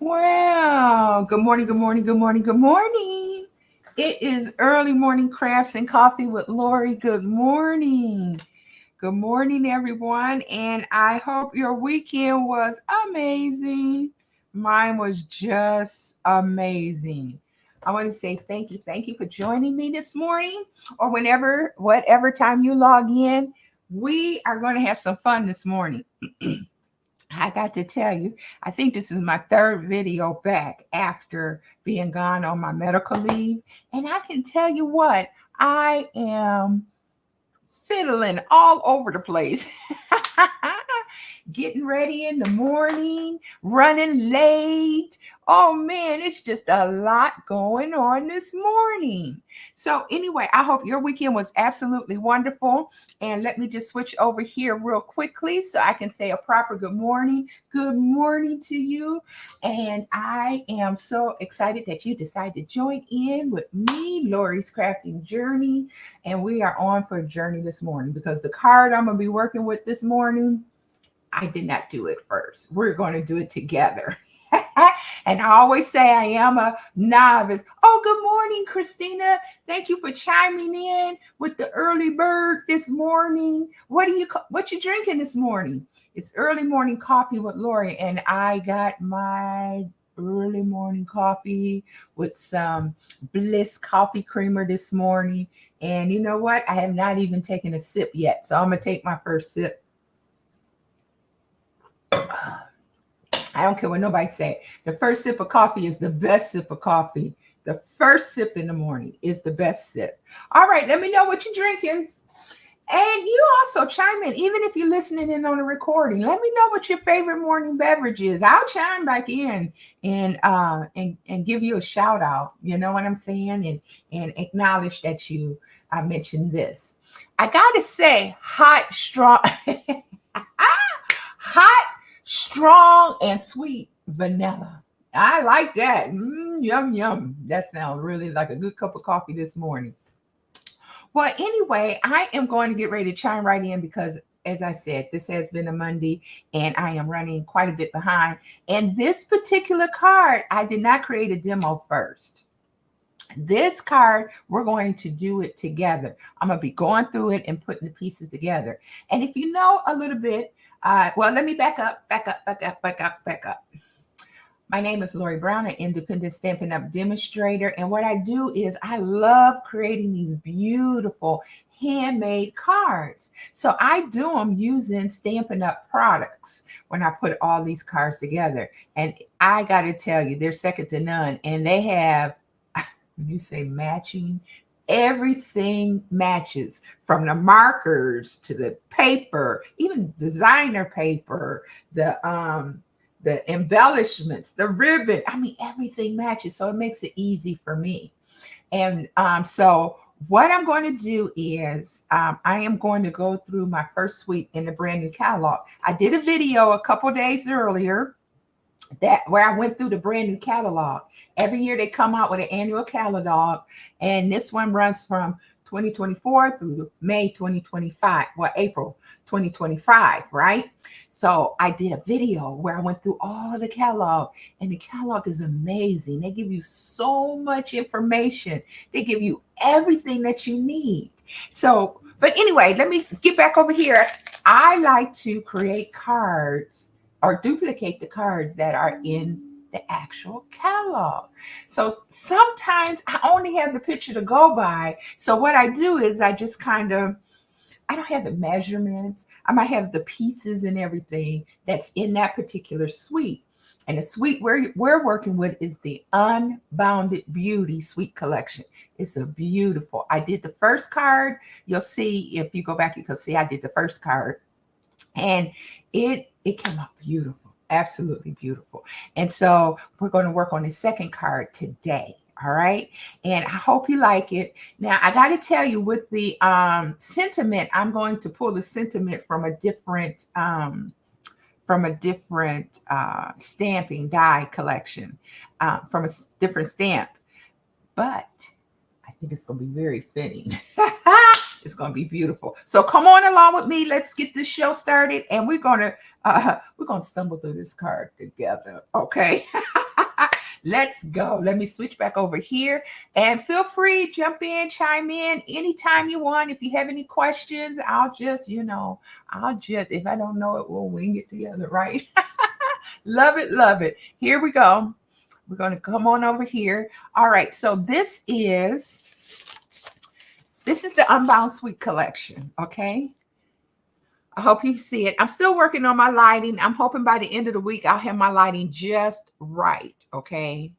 Well, good morning, good morning, good morning, good morning. It is early morning crafts and coffee with Lorrie. Good morning. Good morning, everyone. And I hope your weekend was amazing. Mine was just amazing. I want to say thank you. Thank you for joining me this morning or whatever time you log in. We are going to have some fun this morning. I got to tell you, I think this is my third video back after being gone on my medical leave. And I can tell you what, I am fiddling all over the place. Getting ready in the morning, running late. Oh man, it's just a lot going on this morning. So, anyway, I hope your weekend was absolutely wonderful. And let me just switch over here real quickly so I can say a proper good morning. Good morning to you. And I am so excited that you decided to join in with me, Lorrie's Crafting Journey. And we are on for a journey this morning because the card I'm going to be working with this morning, I did not do it first. We're going to do it together. And I always say I am a novice. Oh, good morning, Christina. Thank you for chiming in with the early bird this morning. What you drinking this morning? It's early morning coffee with Lorrie, and I got my early morning coffee with some Bliss coffee creamer this morning. And you know what? I have not even taken a sip yet. So I'm going to take my first sip. I don't care what nobody say. The first sip of coffee is the best sip of coffee. The first sip in the morning is the best sip. All right, let me know what you're drinking. And you also chime in, even if you're listening in on the recording. Let me know what your favorite morning beverage is. I'll chime back in and give you a shout out. You know what I'm saying? And acknowledge that I mentioned this. I gotta say, hot, strong, hot, strong, and sweet vanilla. I like that. Yum, yum. That sounds really like a good cup of coffee this morning. Well, anyway, I am going to get ready to chime right in because, as I said, this has been a Monday and I am running quite a bit behind. And this particular card, I did not create a demo first. This card, we're going to do it together. I'm going to be going through it and putting the pieces together. And if you know a little bit, well, let me back up. My name is Lorrie Brown, an independent Stampin' Up! Demonstrator. And what I do is I love creating these beautiful handmade cards. So I do them using Stampin' Up! Products when I put all these cards together. And I got to tell you, they're second to none. And they have, when you say matching, everything matches from the markers to the paper, even designer paper, the embellishments, the ribbon. I mean, everything matches. So it makes it easy for me. And so what I'm going to do is I am going to go through my first suite in the brand new catalog. I did a video a couple days earlier where I went through the brand new catalog. Every year they come out with an annual catalog, and this one runs from 2024 through May 2025, well, April 2025, right? So I did a video where I went through all the catalog, and the catalog is amazing. They give you so much information. They give you everything that you need. So, but anyway, let me get back over here. I like to create cards or duplicate the cards that are in the actual catalog. So sometimes I only have the picture to go by. So what I do is I just I don't have the measurements. I might have the pieces and everything that's in that particular suite. And the suite we're working with is the Unbounded Beauty Suite Collection. It's a beautiful. I did the first card. You'll see, if you go back, you can see I did the first card. And it came out beautiful, absolutely beautiful. And so we're going to work on the second card today. All right. And I hope you like it. Now, I got to tell you, with the sentiment, I'm going to pull the sentiment from a different stamping die collection, from a different stamp. But I think it's going to be very fitting. It's going to be beautiful. So come on along with me. Let's get this show started, and we're going to stumble through this card together. Okay. Let's go. Let me switch back over here and feel free, jump in, chime in anytime you want. If you have any questions, I'll just, if I don't know it, we'll wing it together, right? Love it, love it. Here we go. We're going to come on over here. All right, so this is the Unbound Suite collection, okay? I hope you see it. I'm still working on my lighting. I'm hoping by the end of the week, I'll have my lighting just right, okay?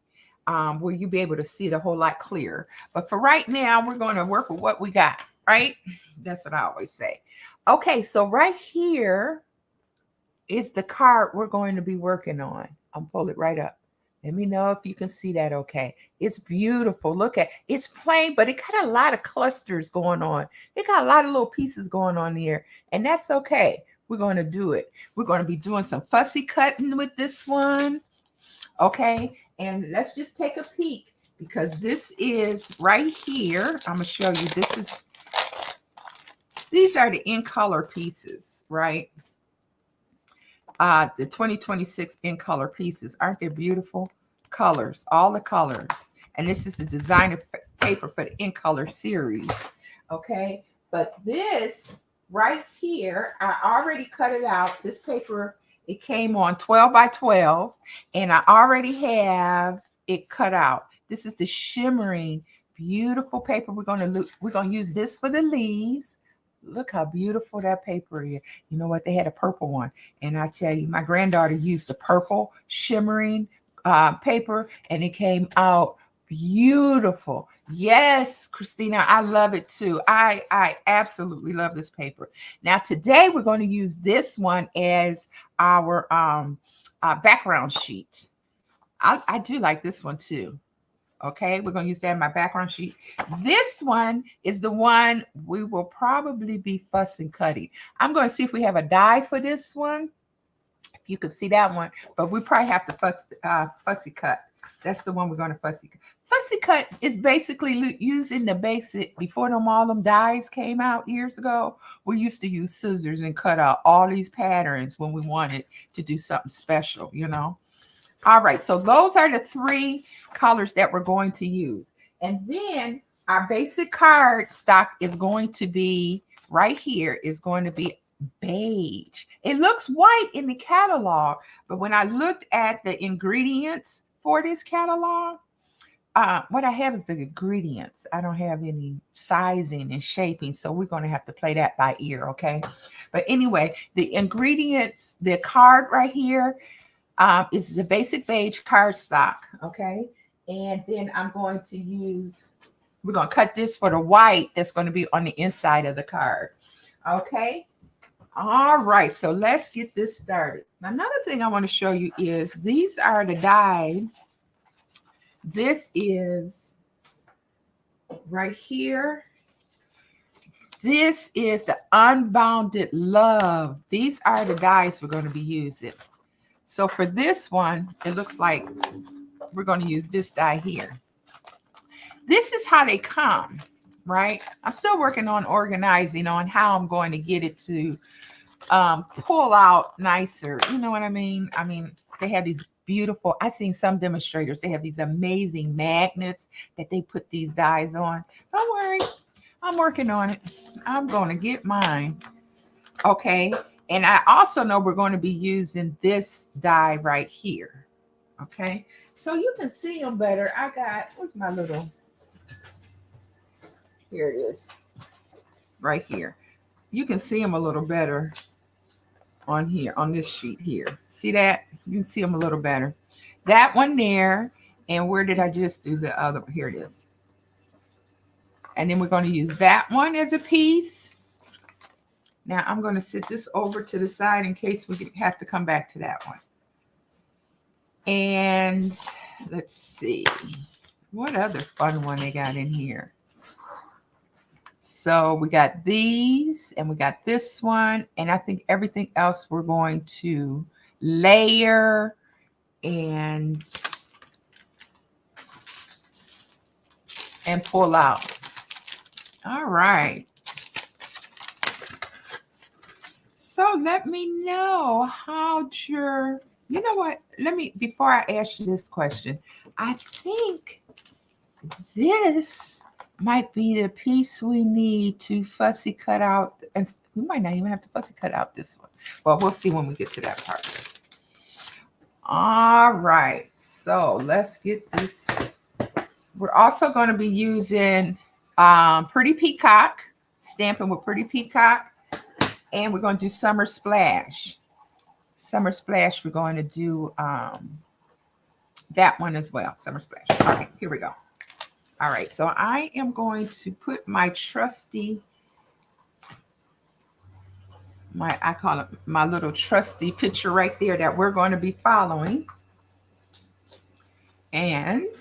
Where you'll be able to see it a whole lot clearer. But for right now, we're going to work with what we got, right? That's what I always say. Okay, so right here is the card we're going to be working on. I'll pull it right up. Let me know if you can see that okay. It's beautiful. Look at it's plain, but it got a lot of clusters going on. It got a lot of little pieces going on here, and that's okay. We're going to do it. We're going to be doing some fussy cutting with this one. Okay, and let's just take a peek because this is right here. I'm going to show you. These are the in color pieces, right? The 2026 in color pieces. Aren't they beautiful colors? All the colors. And this is the designer paper for the in color series. Okay. But this right here, I already cut it out. This paper, it came on 12 by 12. And I already have it cut out. This is the shimmering, beautiful paper. We're going to use this for the leaves. Look how beautiful that paper is. You know what? They had a purple one. And I tell you, my granddaughter used the purple shimmering paper, and it came out beautiful. Yes, Christina, I love it too. I absolutely love this paper. Now, today we're going to use this one as our background sheet. I do like this one too. Okay, we're going to use that in my background sheet. This one is the one we will probably be fussing cutting. I'm going to see if we have a die for this one. If you can see that one, but we probably have to fussy cut. That's the one we're going to fussy cut. Fussy cut is basically using the basic, before all them dies came out years ago, we used to use scissors and cut out all these patterns when we wanted to do something special, you know. All right, so those are the 3 colors that we're going to use. And then our basic card stock is going to be, right here, is going to be beige. It looks white in the catalog, but when I looked at the ingredients for this catalog, what I have is the ingredients. I don't have any sizing and shaping, so we're going to have to play that by ear, okay? But anyway, the ingredients, the card right here, is the basic beige cardstock, okay? And then I'm going to use, we're going to cut this for the white that's going to be on the inside of the card, okay? All right, so let's get this started. Another thing I want to show you is these are the die. This is right here. This is the Unbounded Love. These are the dies we're going to be using. So for this one, it looks like we're going to use this die here. This is how they come, right? I'm still working on organizing on how I'm going to get it to pull out nicer. You know what I mean? I mean, they have these beautiful, I've seen some demonstrators, they have these amazing magnets that they put these dies on. Don't worry, I'm working on it. I'm going to get mine. Okay. And I also know we're going to be using this die right here. Okay. So you can see them better. I got, what's my little, here it is, right here. You can see them a little better on here, on this sheet here. See that? You can see them a little better. That one there. And where did I just do the other one? Here it is. And then we're going to use that one as a piece. Now I'm going to sit this over to the side in case we have to come back to that one. And let's see. What other fun one they got in here? So we got these and we got this one. And I think everything else we're going to layer and pull out. All right. So let me know how'd your You know what? Before I ask you this question, I think this might be the piece we need to fussy cut out. And we might not even have to fussy cut out this one. Well, we'll see when we get to that part. All right. So let's get this. We're also going to be using Pretty Peacock, Stampin' with Pretty Peacock. And we're going to do Summer Splash. Summer Splash, we're going to do that one as well. Summer Splash. All right, here we go. All right, so I am going to put my trusty, I call it my little trusty picture right there that we're going to be following. And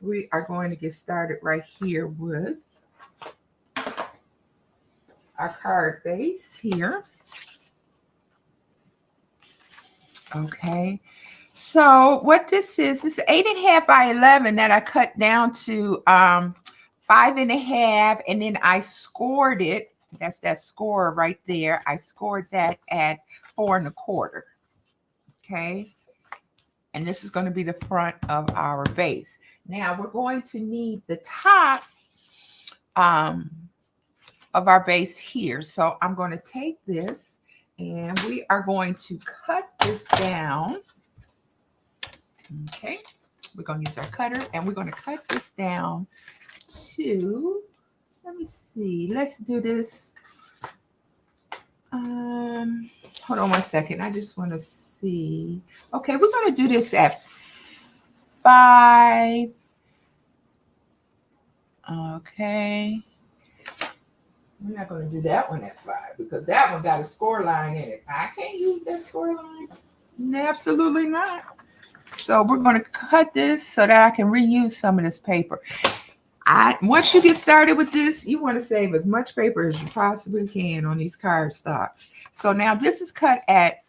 we are going to get started right here with our card base here. Okay, so what this is 8.5 by 11 that I cut down to 5.5, and then I scored it. That's that score right there. I scored that at 4.25. Okay, and this is going to be the front of our base. Now we're going to need the top of our base here. So I'm going to take this and we are going to cut this down. Okay, we're going to use our cutter and we're going to cut this down to, let me see, let's do this. Hold on one second. I just want to see. Okay, we're going to do this at 5. Okay. We're not going to do that one at 5 because that one got a score line in it. I can't use that score line. Absolutely not. So we're going to cut this so that I can reuse some of this paper. Once you get started with this, you want to save as much paper as you possibly can on these card stocks. So now this is cut at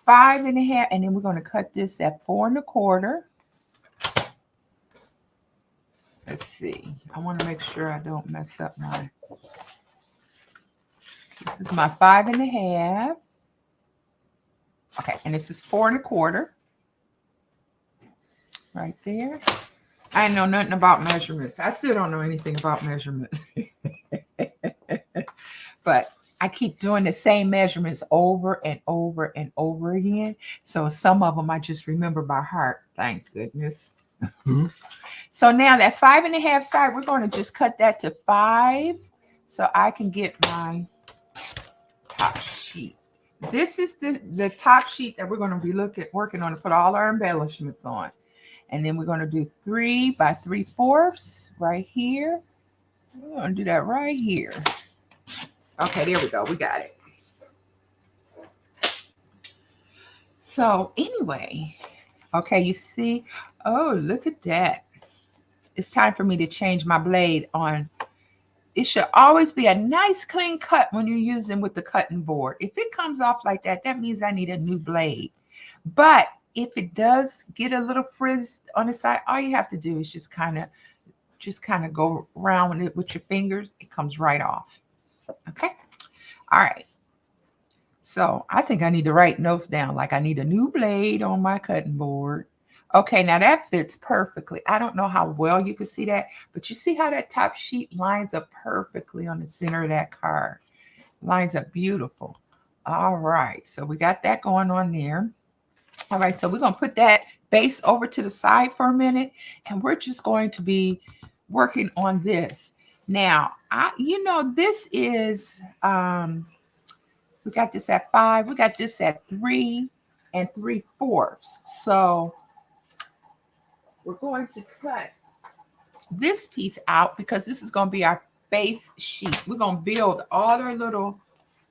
5.5, and then we're going to cut this at 4.25. Let's see. I want to make sure I don't mess up my. This is my 5.5. Okay, and this is 4.25. Right there. I know nothing about measurements. I still don't know anything about measurements. But I keep doing the same measurements over and over and over again. So some of them I just remember by heart. Thank goodness. Mm-hmm. So now that 5.5 side, we're going to just cut that to 5 so I can get my top sheet. This is the top sheet that we're going to be working on to put all our embellishments on. And then we're going to do 3 by 3/4 right here. We're going to do that right here. Okay, there we go. We got it. So anyway, okay, you see, oh, look at that. It's time for me to change my blade on. It should always be a nice clean cut when you're using with the cutting board. If it comes off like that, that means I need a new blade. But if it does get a little frizzed on the side, all you have to do is just kind of go around it with your fingers. It comes right off. Okay. All right. So I think I need to write notes down like I need a new blade on my cutting board. Okay, now that fits perfectly. I don't know how well you can see that, but you see how that top sheet lines up perfectly on the center of that card. Lines up beautiful. All right, so we got that going on there. All right, so we're going to put that base over to the side for a minute, and we're just going to be working on this. Now, this is, we got this at 5. We got this at 3 3/4. So we're going to cut this piece out because this is going to be our base sheet. We're going to build all our little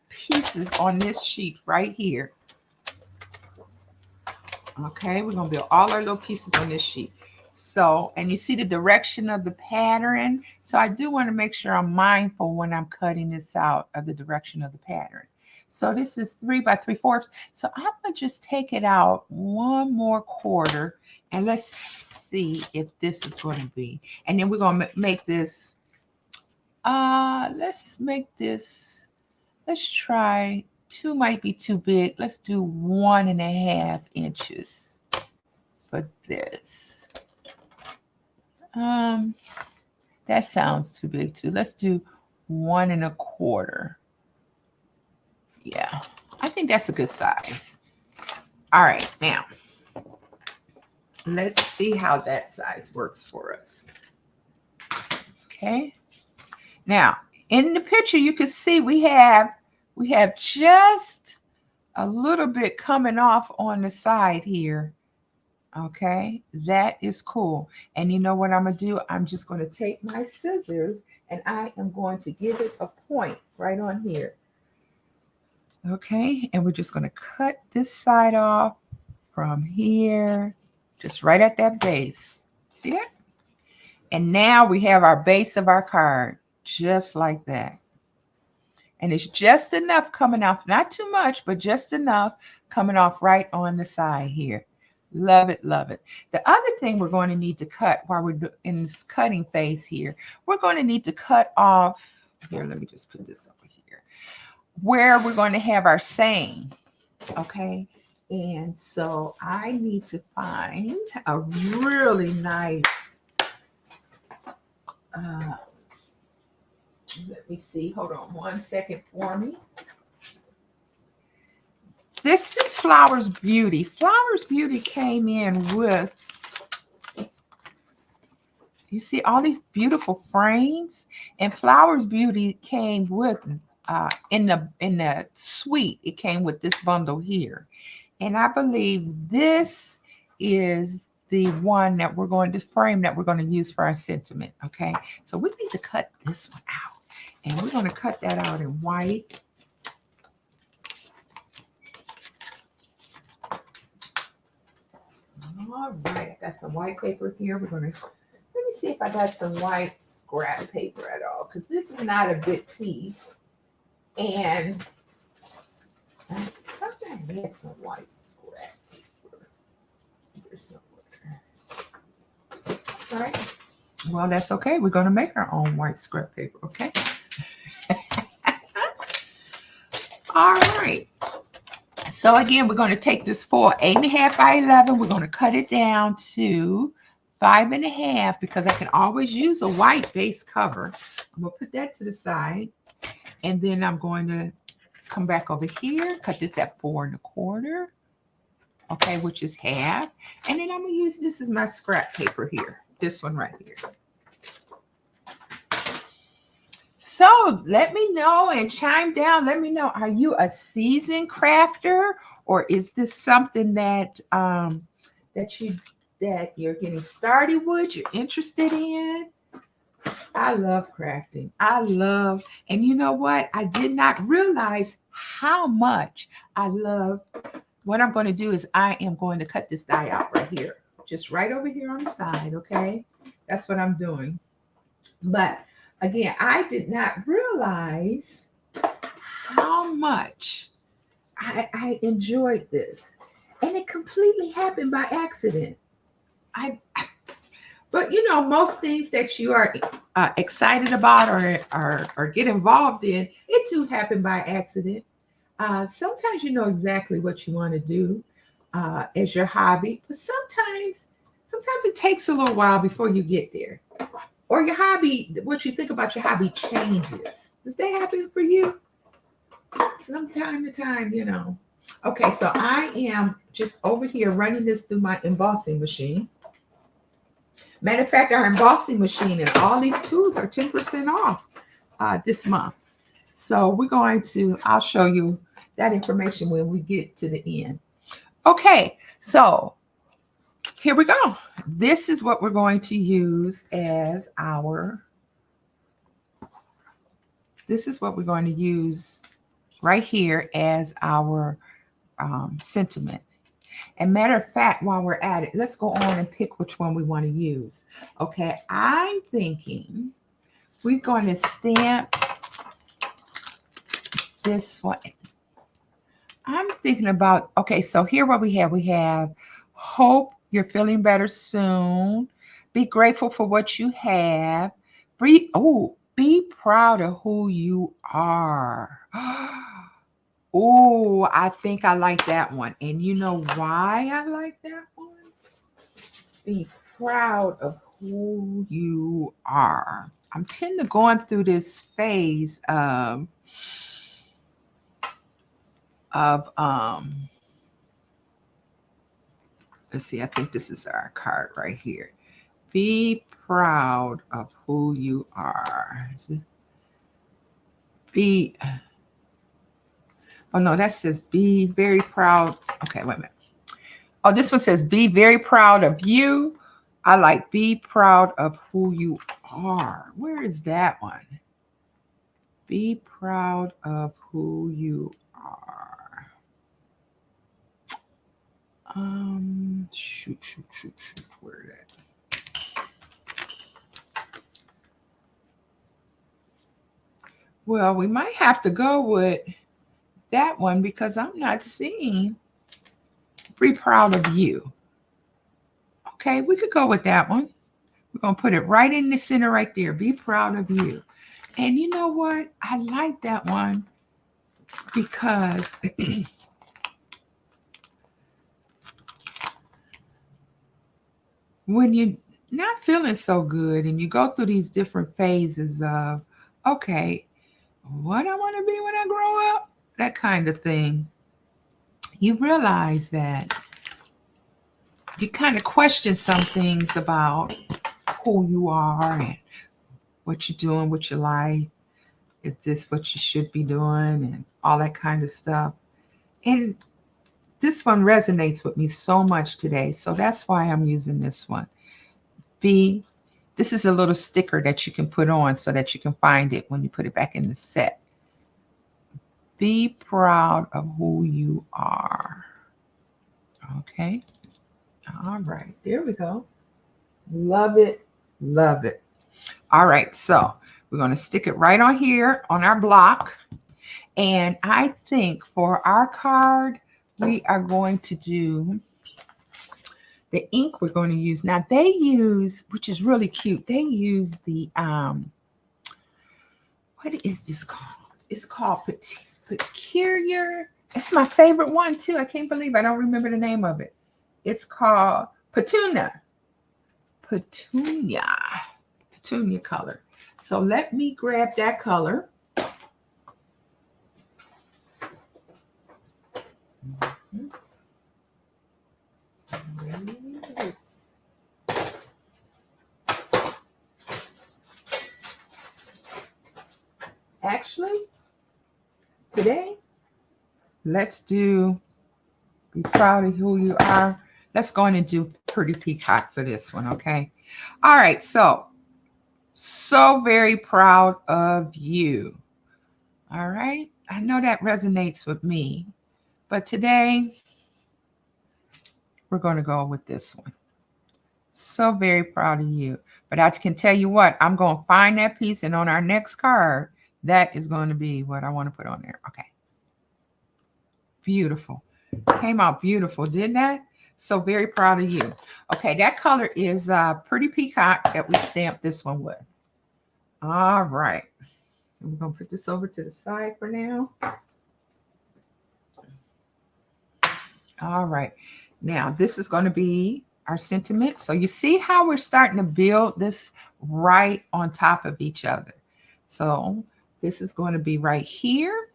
pieces on this sheet right here. Okay, we're going to build all our little pieces on this sheet. So, and you see the direction of the pattern. So I do want to make sure I'm mindful when I'm cutting this out of the direction of the pattern. So this is 3 by 3/4. So I'm going to just take it out 1 more quarter and let's see if this is going to be. And then we're going to make this, let's try 2 might be too big. Let's do 1.5 inches for this. That sounds too big too. Let's do 1.25. Yeah, I think that's a good size. All right, now let's see how that size works for us. Okay. Now, in the picture, you can see we have just a little bit coming off on the side here. Okay, that is cool. And you know what I'm going to do? I'm just going to take my scissors and I am going to give it a point right on here. Okay, and we're just going to cut this side off from here, just right at that base. See that? And now we have our base of our card, just like that. And it's just enough coming off, not too much, but just enough coming off right on the side here. Love it, love it. The other thing we're going to need to cut while we're in this cutting phase here, we're going to need to cut off, here, let me just put this over here, where we're going to have our saying, okay? And so I need to find a really nice, let me see, hold on 1 second for me. This is Flowers Beauty. Flowers Beauty came in with, you see all these beautiful frames, and Flowers Beauty came with, in the suite, it came with this bundle here. And I believe this is the one that we're going to frame that we're going to use for our sentiment, okay? So we need to cut this one out. And we're going to cut that out in white. All right, I got some white paper here. We're going to, let me see if I got some white scrap paper at all, because this is not a big piece. And I thought I had some white scrap paper here somewhere. All right. Well, that's okay. We're going to make our own white scrap paper, okay? All right. So again, we're going to take this for 8.5 by 11. We're going to cut it down to 5.5 because I can always use a white base cover. I'm going to put that to the side. And then I'm going to come back over here, cut this at 4.25. Okay, which is half. And then I'm going to use this as my scrap paper here. This one right here. So let me know and chime down. Let me know, are you a seasoned crafter, or is this something that that you're getting started with, you're interested in? I love crafting. And you know what? I did not realize how much I love. What I'm going to do is I am going to cut this die out right here, just right over here on the side. Okay, that's what I'm doing. But again, I did not realize how much I enjoyed this. And it completely happened by accident. But you know, most things that you are excited about or get involved in, it too happened by accident. Sometimes you know exactly what you want to do as your hobby, but sometimes it takes a little while before you get there. Or your hobby, what you think about your hobby changes. Does that happen for you? From time to time, you know. Okay, so I am just over here running this through my embossing machine. Matter of fact, our embossing machine and all these tools are 10% off this month. So we're going to, I'll show you that information when we get to the end. Okay, so here we go. This is what we're going to use as our, this is what we're going to use right here as our sentiment. And matter of fact, while we're at it, let's go on and pick which one we want to use. Okay, I'm thinking we're going to stamp this one. I'm thinking about, okay, so here what we have hope you're feeling better soon. Be grateful for what you have. Be proud of who you are. Oh, I think I like that one. And you know why I like that one? Be proud of who you are. I'm tend to going through this phase of let's see, I think this is our card right here. Be proud of who you are. Be Oh no, that says be very proud. Okay, wait a minute. Oh, this one says be very proud of you. I like be proud of who you are. Where is that one? Be proud of who you are. Shoot. Where is that? Well, we might have to go with that one because I'm not seeing be proud of you. Okay, we could go with that one. We're going to put it right in the center right there. Be proud of you. And you know what? I like that one because when you're not feeling so good and you go through these different phases of, okay, what I want to be when I grow up, that kind of thing, you realize that you kind of question some things about who you are and what you're doing with your life. Is this what you should be doing and all that kind of stuff? And this one resonates with me so much today. So that's why I'm using this one. This is a little sticker that you can put on so that you can find it when you put it back in the set. Be proud of who you are. Okay. All right. There we go. Love it. Love it. All right. So we're going to stick it right on here on our block. And I think for our card, we are going to do the ink we're going to use. Now they use, which is really cute, they use the, what is this called? It's called Peculiar. It's my favorite one too. I can't believe I don't remember the name of it. It's called Petunia. Petunia color. So let me grab that color. Actually, today, let's do be proud of who you are. Let's go in and do Pretty Peacock for this one, okay? All right, so very proud of you. All right, I know that resonates with me, but today we're going to go with this one. So very proud of you. But I can tell you what, I'm going to find that piece, and on our next card, that is going to be what I want to put on there. Okay. Beautiful. Came out beautiful, didn't that? So very proud of you. Okay, that color is Pretty Peacock that we stamped this one with. All right. So we're going to put this over to the side for now. All right. Now, this is going to be our sentiment. So you see how we're starting to build this right on top of each other. So this is going to be right here.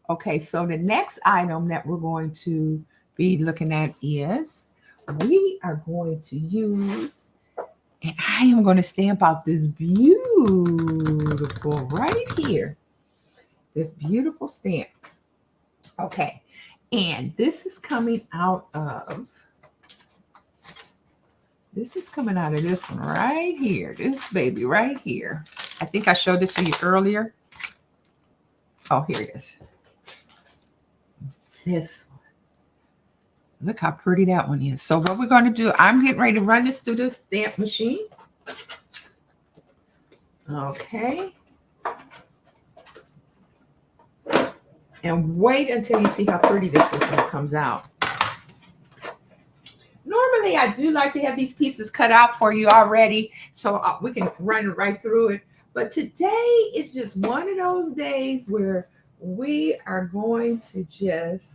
Okay, so the next item that we're going to be looking at is we are going to use, and I am going to stamp out this beautiful right here. This beautiful stamp. Okay, and this is coming out of this one right here. This baby right here. I think I showed it to you earlier. Oh, here it is. This one. Look how pretty that one is. So what we're going to do, I'm getting ready to run this through the stamp machine. Okay. And wait until you see how pretty this is when it comes out. Normally, I do like to have these pieces cut out for you already so we can run right through it. But today is just one of those days where we are going to just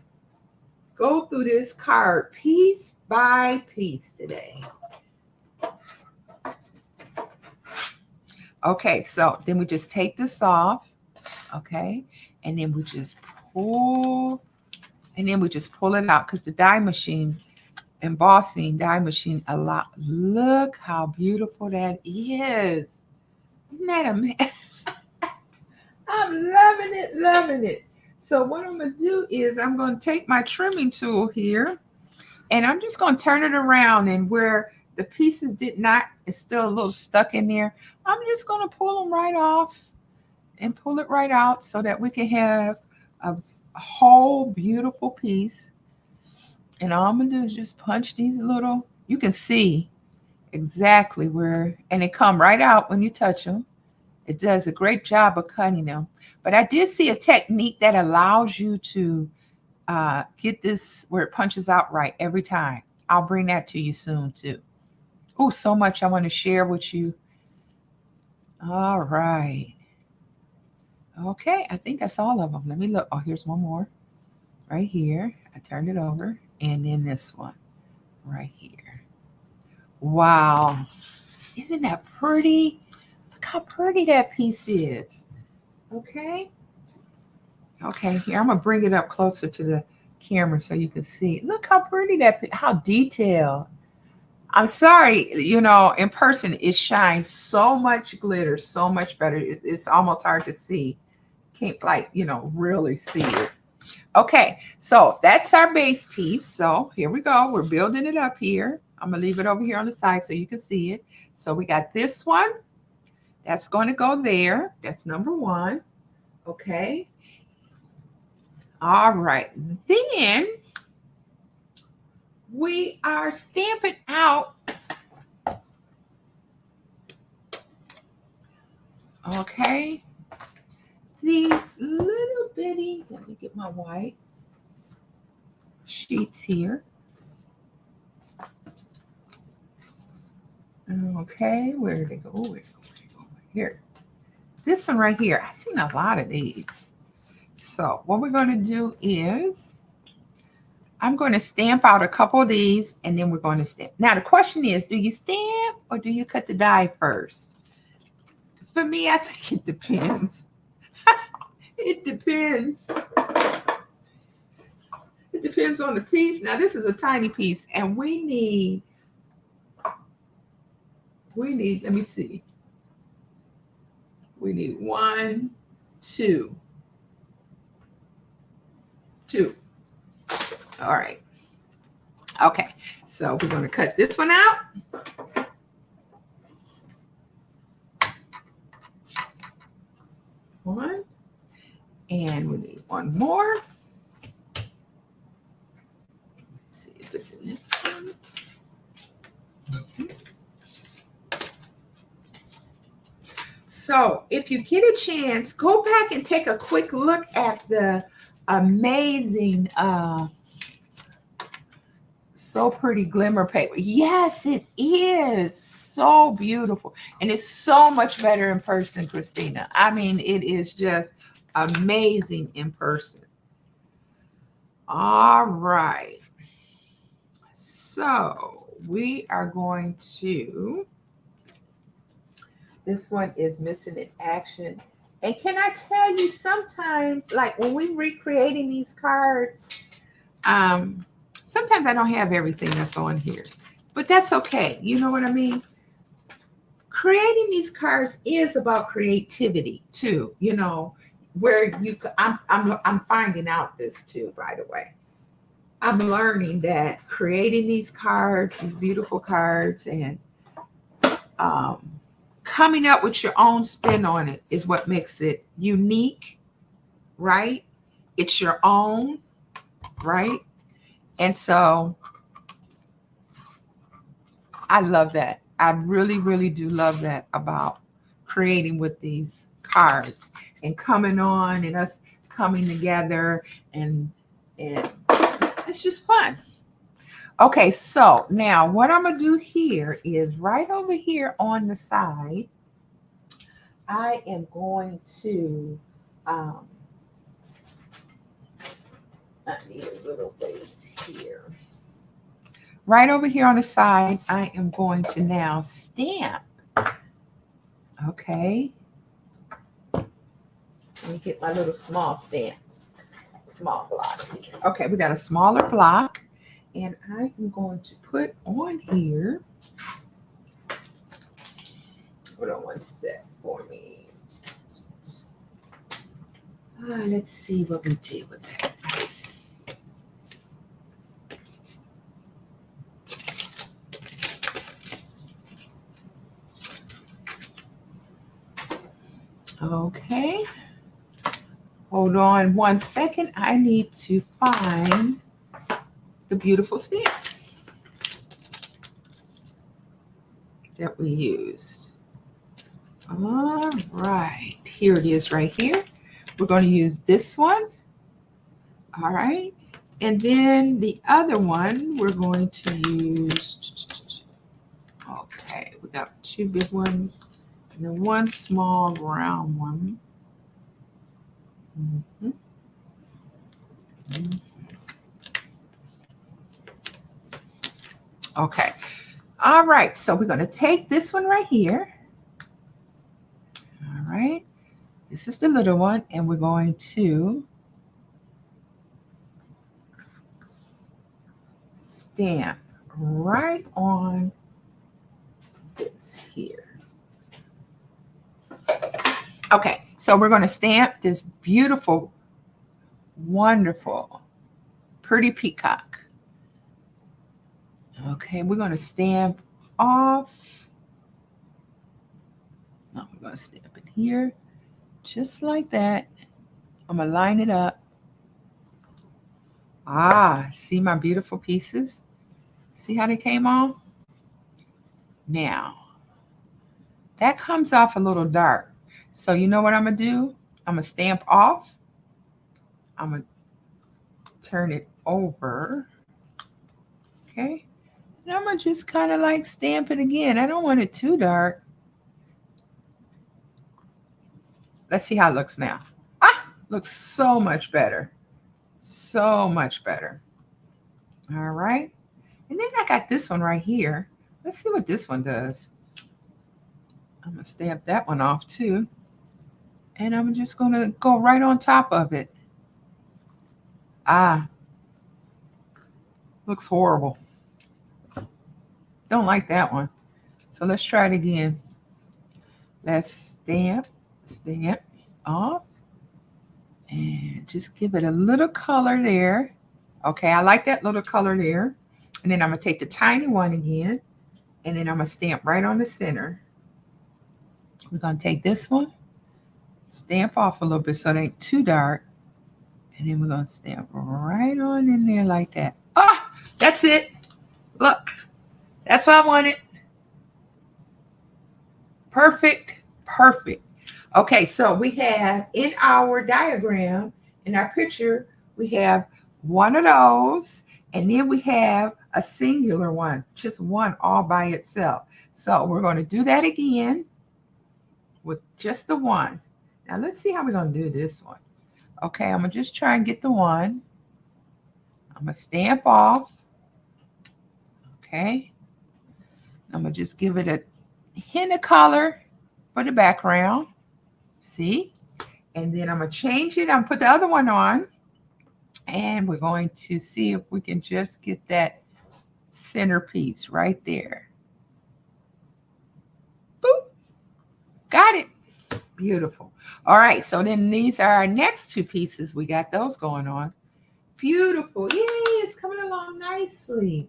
go through this card piece by piece today. Okay, so then we just take this off, okay, and then we just pull, it out because the die machine, embossing die machine, look how beautiful that is. Isn't that amazing? I'm loving it, loving it. So what I'm going to do is I'm going to take my trimming tool here and I'm just going to turn it around, and where the pieces did not, it's still a little stuck in there, I'm just going to pull them right off and pull it right out so that we can have a whole beautiful piece. And all I'm going to do is just punch these little, you can see exactly where, and they come right out when you touch them. It does a great job of cutting them. But I did see a technique that allows you to get this where it punches out right every time. I'll bring that to you soon too. Oh, so much I want to share with you. All right. Okay, I think that's all of them. Let me look. Oh, here's one more right here. I turned it over. And then this one right here. Wow. Isn't that pretty? Look how pretty that piece is. Okay. Okay, here, I'm going to bring it up closer to the camera so you can see. Look how pretty how detailed. I'm sorry, in person, it shines so much glitter, so much better. It's almost hard to see. Can't really see it. Okay, so that's our base piece. So here we go. We're building it up here. I'm going to leave it over here on the side so you can see it. So we got this one. That's going to go there. That's number one. Okay. All right. Then we are stamping out. Okay. These little bitty, let me get my white sheets here. Okay, where did they go? Where did they go? Here. This one right here. I've seen a lot of these. So what we're going to do is I'm going to stamp out a couple of these, and then we're going to stamp. Now the question is, do you stamp or do you cut the die first? For me, I think it depends. It depends. It depends on the piece. Now this is a tiny piece, and we need, let me see. We need 1, 2. All right. Okay. So we're going to cut this one out. One. And we need one more. Let's see if it's in this one. So if you get a chance, go back and take a quick look at the amazing, so pretty glimmer paper. Yes, it is so beautiful. And it's so much better in person, Christina. I mean, it is just amazing in person. All right. So we are going to, this one is missing in action. And can I tell you, sometimes, like when we're recreating these cards, sometimes I don't have everything that's on here, but that's okay. You know what I mean? Creating these cards is about creativity too, where I'm finding out this too, by the way. I'm learning that creating these cards, these beautiful cards, and coming up with your own spin on it is what makes it unique, right? It's your own, right? And so I love that. I really, really do love that about creating with these cards and coming on and us coming together, and it's just fun. Okay, so now what I'm going to do here is right over here on the side, I am going to I need a little base here. Right over here on the side, I am going to now stamp. Okay. Let me get my little small stamp. Small block. Okay, we got a smaller block. And I am going to put on here. Hold on one sec for me. Let's see what we did with that. Okay. Hold on one second. I need to find the beautiful stamp that we used. All right. Here it is right here. We're going to use this one. All right. And then the other one we're going to use. Okay. We got two big ones and then one small round one. Mm-hmm. Mm-hmm. Okay. All right. So we're going to take this one right here. All right. This is the little one, and we're going to stamp right on this here. Okay, so we're going to stamp this beautiful, wonderful, pretty peacock. Okay, we're going to stamp off. No, we're going to stamp it here, just like that. I'm going to line it up. See my beautiful pieces? See how they came on? Now, that comes off a little dark. So you know what I'm going to do? I'm going to stamp off. I'm going to turn it over. Okay. And I'm going to just kind of like stamp it again. I don't want it too dark. Let's see how it looks now. Looks so much better. So much better. All right. And then I got this one right here. Let's see what this one does. I'm going to stamp that one off too. And I'm just going to go right on top of it. Looks horrible. Don't like that one. So let's try it again. Let's stamp off. And just give it a little color there. Okay, I like that little color there. And then I'm going to take the tiny one again. And then I'm going to stamp right on the center. We're going to take this one. Stamp off a little bit so it ain't too dark. And then we're going to stamp right on in there like that. That's it. Look, that's what I wanted. Perfect. Perfect. Okay, so we have in our diagram, in our picture, we have one of those, and then we have a singular one, just one all by itself. So we're going to do that again with just the one. Now let's see how we're going to do this one. Okay, I'm going to just try and get the one. I'm going to stamp off. Okay. I'm going to just give it a hint of color for the background. See? And then I'm going to change it. I'm going to put the other one on. And we're going to see if we can just get that centerpiece right there. Boop. Got it. Beautiful. All right. So then these are our next two pieces. We got those going on. Beautiful. Yay. It's coming along nicely.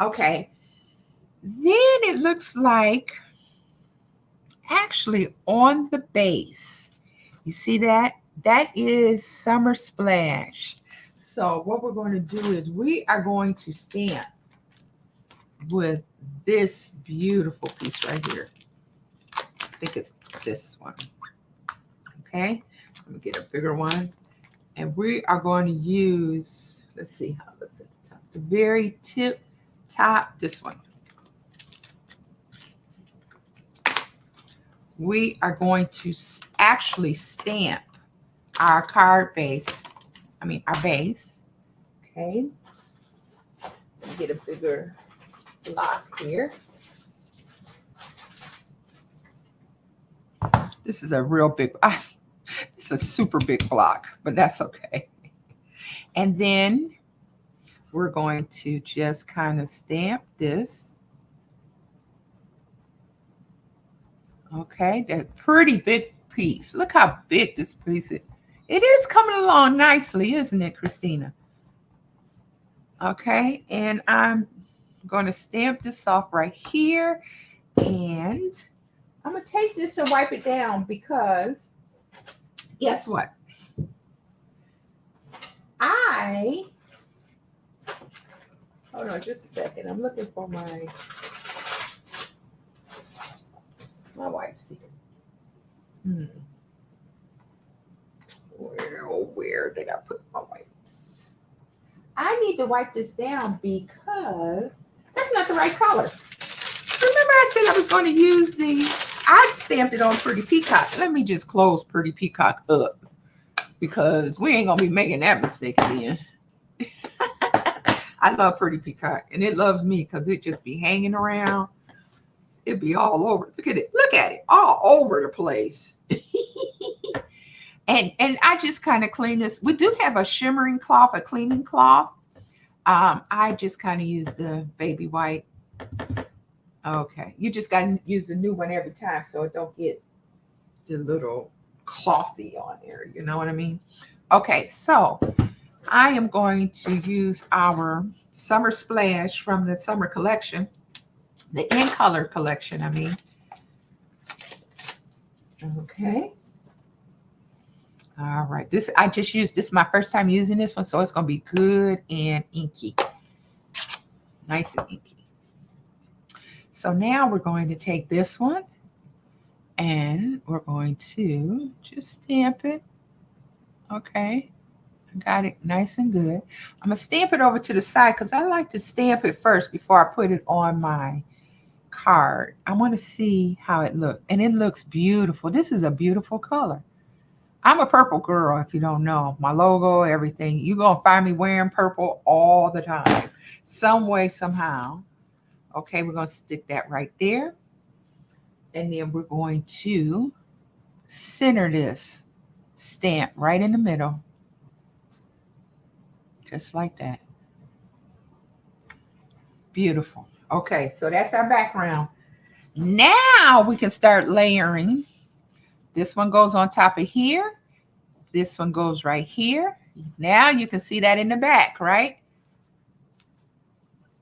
Okay. Then it looks like actually on the base. You see that? That is Summer Splash. So what we're going to do is we are going to stamp with this beautiful piece right here. I think it's this one. Okay. Let me get a bigger one. And we are going to use, let's see how it looks at the top. The very tip top, this one. We are going to actually stamp our card base, our base. Okay. Get a bigger block here. This is a real big, it's a super big block, but that's okay. And then we're going to just kind of stamp this. Okay, that pretty big piece. Look how big this piece is. It is coming along nicely, isn't it, Christina? Okay, and I'm going to stamp this off right here. And I'm going to take this and wipe it down because guess what? Hold on just a second. I'm looking for my wipes here. Where did I put my wipes? I need to wipe this down because that's not the right color. Remember I said I was going to use I stamped it on Pretty Peacock. Let me just close Pretty Peacock up because we ain't going to be making that mistake again. I love Pretty Peacock and it loves me because it just be hanging around. It'd be all over. Look at it. Look at it. All over the place. and I just kind of clean this. We do have a shimmering cloth, a cleaning cloth. I just kind of use the baby white. Okay. You just got to use a new one every time so it don't get the little clothy on there. You know what I mean? Okay. So I am going to use our Summer Splash from the summer collection. The In Color collection, I mean. Okay. All right. I just used this is my first time using this one, so it's going to be good and inky. Nice and inky. So now we're going to take this one and we're going to just stamp it. Okay. I got it nice and good. I'm going to stamp it over to the side because I like to stamp it first before I put it on my card. I want to see how it looks. And it looks beautiful. This is a beautiful color. I'm a purple girl, if you don't know. My logo, everything. You're going to find me wearing purple all the time. Some way, somehow. Okay, we're going to stick that right there. And then we're going to center this stamp right in the middle. Just like that. Beautiful. Okay, so that's our background. Now we can start layering. This one goes on top of here. This one goes right here. Now you can see that in the back, right?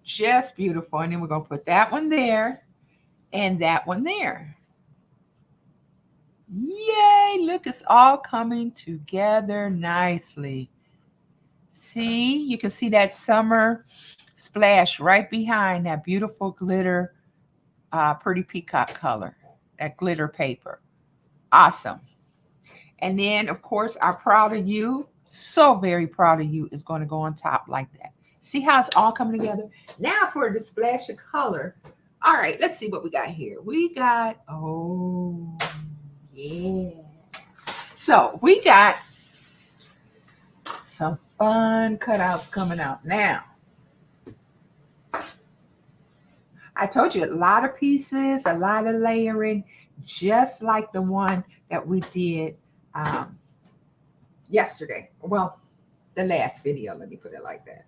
Just beautiful. And then we're going to put that one there and that one there. Yay, look, it's all coming together nicely. See, you can see that summer splash right behind that beautiful glitter, Pretty Peacock color, that glitter paper. Awesome. And then, of course, our Proud of You, so very proud of you, is going to go on top like that. See how it's all coming together? Now for the splash of color. All right, let's see what we got here. We got, oh, yeah. So we got some fun cutouts coming out now. I told you a lot of pieces, a lot of layering, just like the one that we did yesterday. Well, the last video, let me put it like that.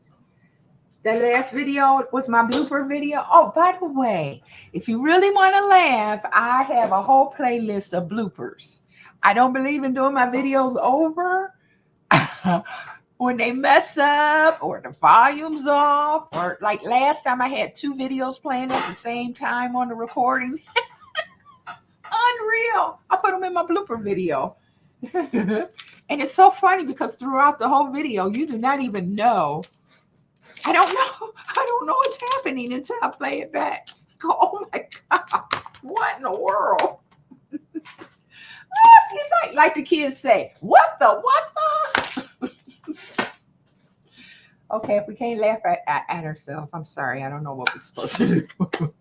The last video was my blooper video. Oh, by the way, if you really want to laugh, I have a whole playlist of bloopers. I don't believe in doing my videos over when they mess up or the volume's off, or like last time I had 2 videos playing at the same time on the recording. Unreal. I put them in my blooper video. And it's so funny because throughout the whole video, you do not even know. I don't know what's happening until I play it back. Go, oh my God, what in the world? Like the kids say, what the? Okay, if we can't laugh at ourselves, I'm sorry. I don't know what we're supposed to do.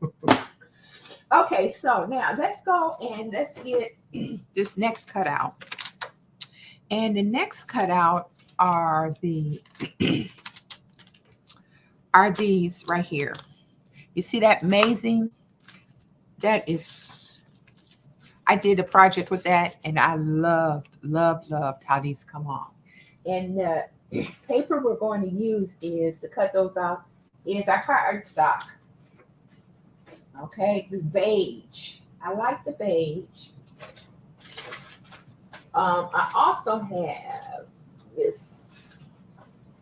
Okay, so now let's go and let's get this next cutout. And the next cutout are the are these right here. You see that amazing? That is, I did a project with that, and I loved how these come off. And the paper we're going to use is to cut those off is our cardstock. Okay, the beige. I like the beige. I also have this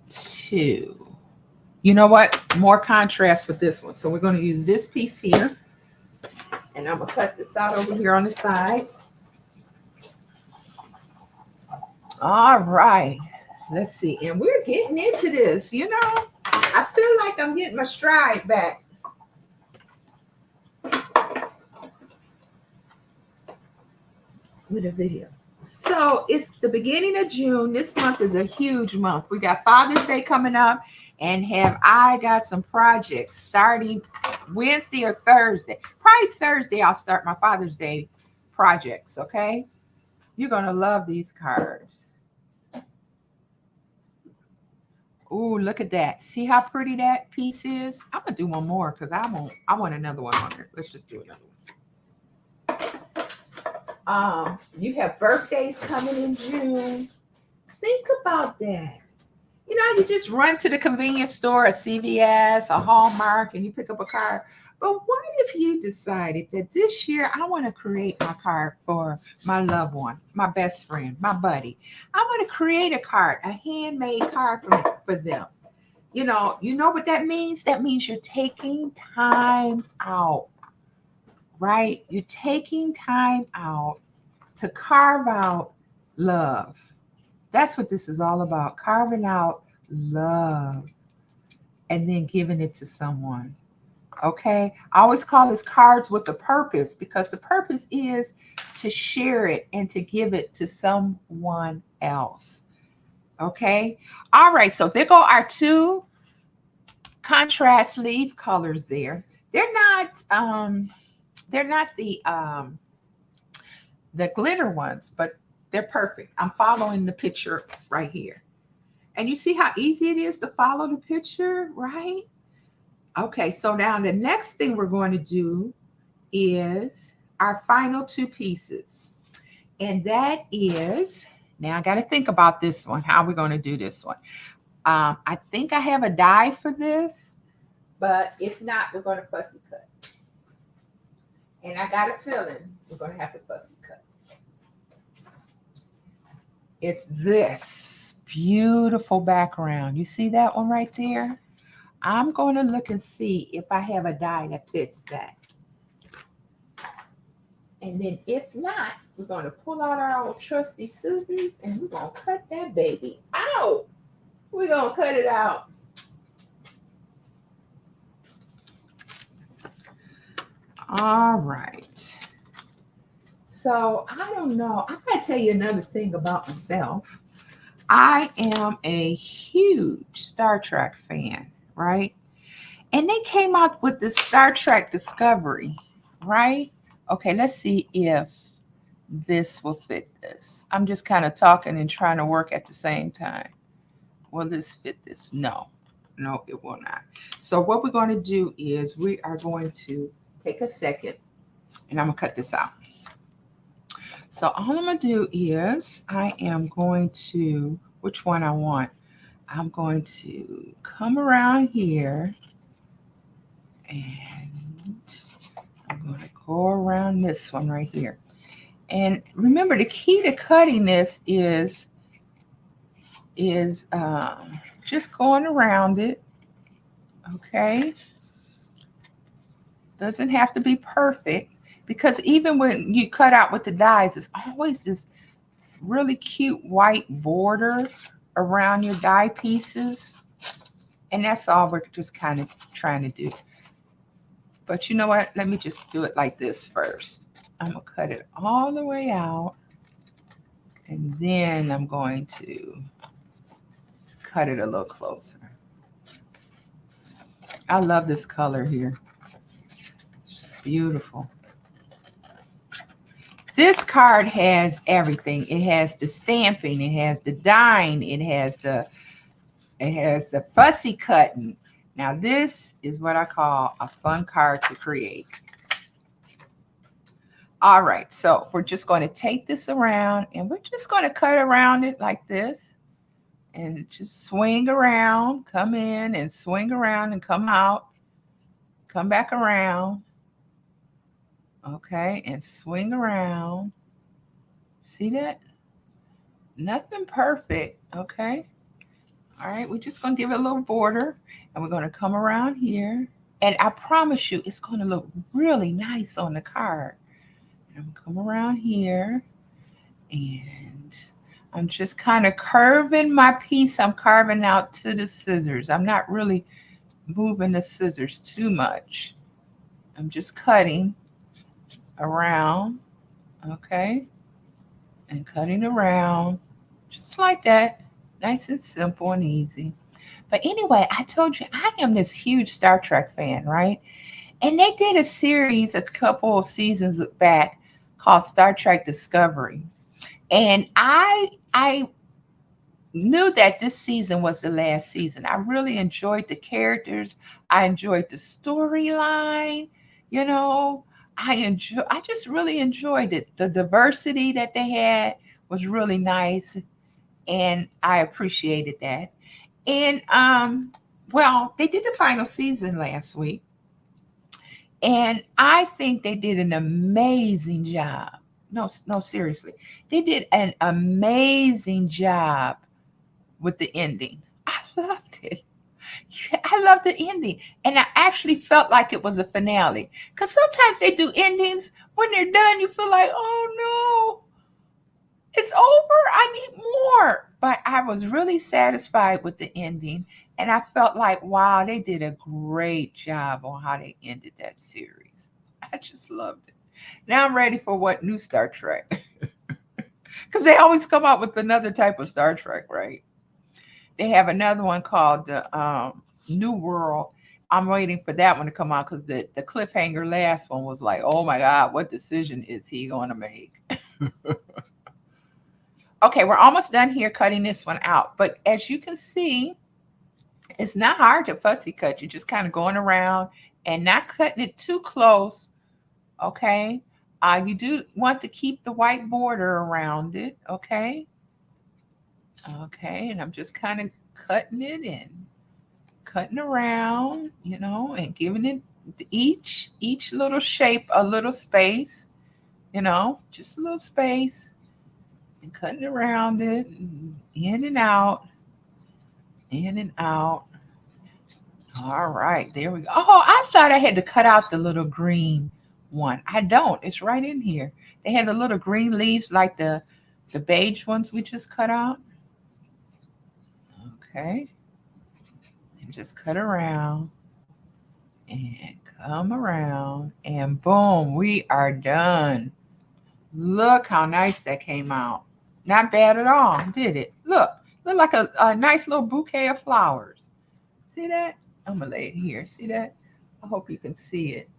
too. You know what? More contrast with this one. So we're going to use this piece here. And I'm going to cut this out over here on the side. All right. Let's see. And we're getting into this. You know, I feel like I'm getting my stride back. With a video. So it's the beginning of June. This month is a huge month. We got Father's Day coming up, and I got some projects starting Wednesday or Thursday. Probably Thursday I'll start my Father's Day projects, okay? You're going to love these cards. Ooh, look at that. See how pretty that piece is? I'm going to do one more because I want another one on there. Let's just do another one. You have birthdays coming in June. Think about that. You know, you just run to the convenience store, a CVS, a Hallmark, and you pick up a card. But what if you decided that this year I want to create my card for my loved one, my best friend, my buddy? I want to create a card, a handmade card for them. You know what that means? That means you're taking time out, right? You're taking time out to carve out love. That's what this is all about, carving out love and then giving it to someone. Okay? I always call this cards with a purpose because the purpose is to share it and to give it to someone else. Okay? All right, so there go our two contrast leaf colors there. They're not the glitter ones, but they're perfect. I'm following the picture right here. And you see how easy it is to follow the picture, right? Okay, so now the next thing we're going to do is our final two pieces. And that is, now I got to think about this one. How are we going to do this one? I think I have a die for this, but if not, we're going to fussy cut. And I got a feeling we're going to have to fussy cut. It's this beautiful background. You see that one right there? I'm going to look and see if I have a die that fits that. And then if not, we're going to pull out our old trusty scissors and we're going to cut that baby out. We're going to cut it out. All right. So I don't know. I got to tell you another thing about myself. I am a huge Star Trek fan, right? And they came out with the Star Trek Discovery, right? Okay, let's see if this will fit this. I'm just kind of talking and trying to work at the same time. Will this fit this? No, it will not. So what we're going to do is we are going to take a second and I'm going to cut this out. So all I'm going to do is I am going to, which one I want? I'm going to come around here and I'm going to go around this one right here. And remember, the key to cutting this is just going around it, okay? Doesn't have to be perfect because even when you cut out with the dies, it's always this really cute white border around your die pieces. And that's all we're just kind of trying to do. But you know what? Let me just do it like this first. I'm going to cut it all the way out. And then I'm going to cut it a little closer. I love this color here. It's just beautiful. This card has everything. It has the stamping. It has the dyeing. It has the fussy cutting. Now this is what I call a fun card to create. All right, so we're just going to take this around and we're just going to cut around it like this and just swing around, come in and swing around and come out, come back around, okay, and swing around. See that? Nothing perfect, okay? All right, we're just going to give it a little border and we're going to come around here. And I promise you, it's going to look really nice on the card. I'm going to come around here and I'm just kind of curving my piece. I'm carving out to the scissors. I'm not really moving the scissors too much. I'm just cutting around, okay? And cutting around just like that. Nice and simple and easy. But anyway, I told you I am this huge Star Trek fan, right? And they did a series a couple of seasons back called Star Trek Discovery. And I knew that this season was the last season. I really enjoyed the characters. I enjoyed the storyline. You know, I just really enjoyed it. The diversity that they had was really nice, and I appreciated that. And well, they did the final season last week, and I think they did an amazing job. No, seriously, they did an amazing job with the ending. I loved it. I loved the ending. And I actually felt like it was a finale. Because sometimes they do endings, when they're done, you feel like, oh no, it's over. I need more. But I was really satisfied with the ending. And I felt like, wow, they did a great job on how they ended that series. I just loved it. Now I'm ready for what new Star Trek? Because they always come out with another type of Star Trek, right? They have another one called the New World. I'm waiting for that one to come out because the cliffhanger last one was like, oh my God, what decision is he going to make? Okay, we're almost done here cutting this one out. But as you can see, it's not hard to fussy cut. You're just kind of going around and not cutting it too close, okay? You do want to keep the white border around it, okay? Okay, and I'm just kind of cutting it in, cutting around, you know, and giving it each little shape a little space, you know, just a little space, and cutting around it, and in and out, in and out. All right, there we go. Oh, I thought I had to cut out the little green one. I don't. It's right in here. They had the little green leaves like the beige ones we just cut out. Okay. And just cut around and come around and boom, we are done. Look how nice that came out. Not bad at all, did it? Look like a nice little bouquet of flowers. See that? I'm gonna lay it here. See that? I hope you can see it.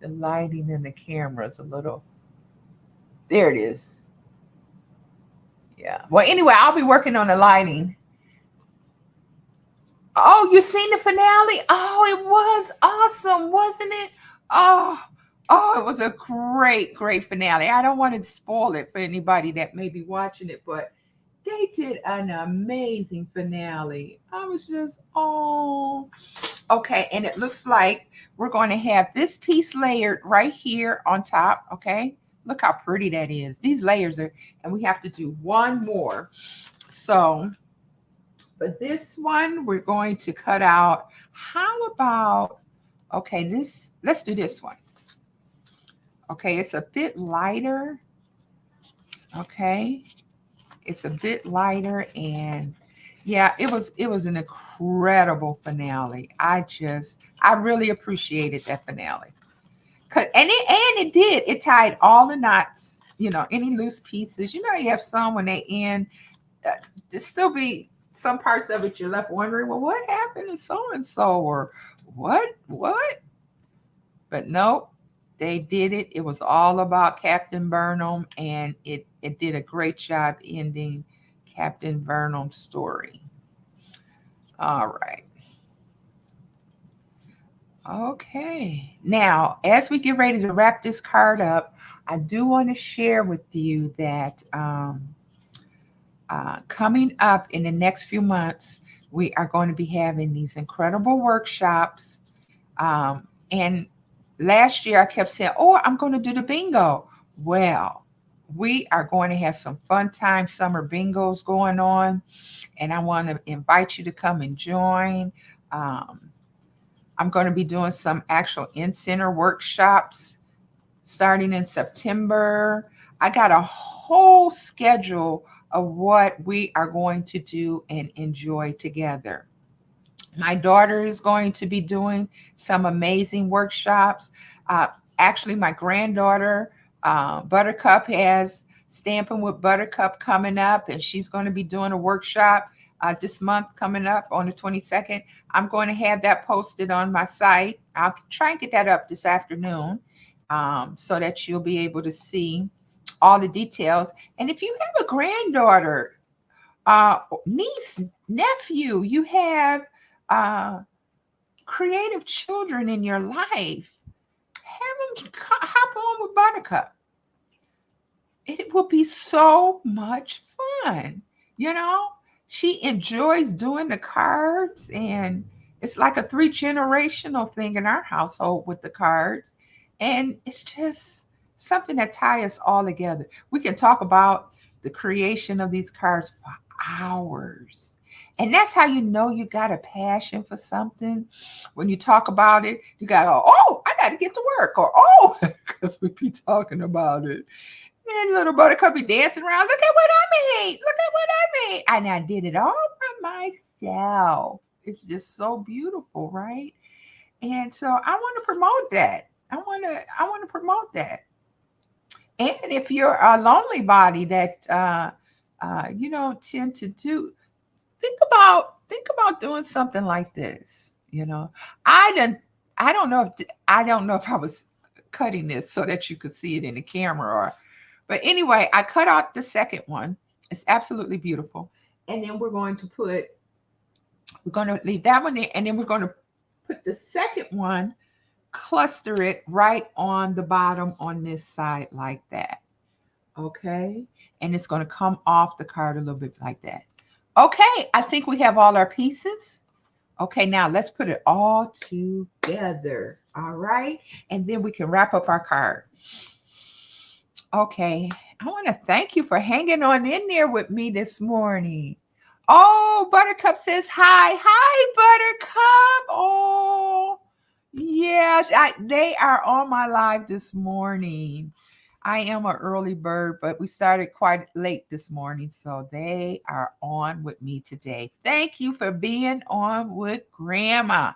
The lighting in the camera is a little, there it is. Yeah. Well, anyway, I'll be working on the lighting. Oh, you seen the finale? Oh, it was awesome, wasn't it? Oh, it was a great finale. I don't want to spoil it for anybody that may be watching it, but they did an amazing finale. I was just, oh, okay. And it looks like we're going to have this piece layered right here on top. Okay. Look how pretty that is. These layers are, and we have to do one more. So, but this one we're going to cut out. How about, okay, let's do this one. Okay, it's a bit lighter. Okay, it's a bit lighter, and yeah, it was an incredible finale. I really appreciated that finale. And it did. It tied all the knots, you know, any loose pieces. You know, you have some when they end, there still be some parts of it you're left wondering, well, what happened to so and so, or what? But nope, they did it. It was all about Captain Burnham, and it did a great job ending Captain Burnham's story. All right. Okay. Now, as we get ready to wrap this card up, I do want to share with you that coming up in the next few months, we are going to be having these incredible workshops. And last year I kept saying, oh, I'm going to do the bingo. Well, we are going to have some fun time summer bingos going on, and I want to invite you to come and join. Um, I'm going to be doing some actual in-center workshops starting in September. I got a whole schedule of what we are going to do and enjoy together. My daughter is going to be doing some amazing workshops. Uh, Actually, my granddaughter, Buttercup, has Stampin' with Buttercup coming up, and she's going to be doing a workshop this month coming up on the 22nd. I'm going to have that posted on my site. I'll try and get that up this afternoon so that you'll be able to see all the details. And if you have a granddaughter, niece, nephew, you have uh, creative children in your life, have them hop on with Buttercup. It will be so much fun. You know, she enjoys doing the cards, and it's like a three generational thing in our household with the cards. And it's just something that ties us all together. We can talk about the creation of these cards for hours. And that's how you know you got a passion for something. When you talk about it, you got to, oh, I got to get to work, or oh, because we be talking about it. And little Buttercup be dancing around. Look at what I made. Look at what I made. And I did it all by myself. It's just so beautiful, right? And so I want to promote that. I want to promote that. And if you're a lonely body that you don't tend to do, think about doing something like this. You know, I don't I don't know if I was cutting this so that you could see it in the camera, or but anyway, I cut out the second one. It's absolutely beautiful. And then we're going to leave that one there, and then we're going to put the second one, cluster it right on the bottom on this side like that. Okay? And it's going to come off the card a little bit like that. Okay, I think we have all our pieces. Okay, now let's put it all together. All right? And then we can wrap up our card. Okay, I want to thank you for hanging on in there with me this morning. Oh, Buttercup says hi. Hi, Buttercup. Oh, yes, they are on my live this morning. I am an early bird, but we started quite late this morning, so they are on with me today. Thank you for being on with Grandma.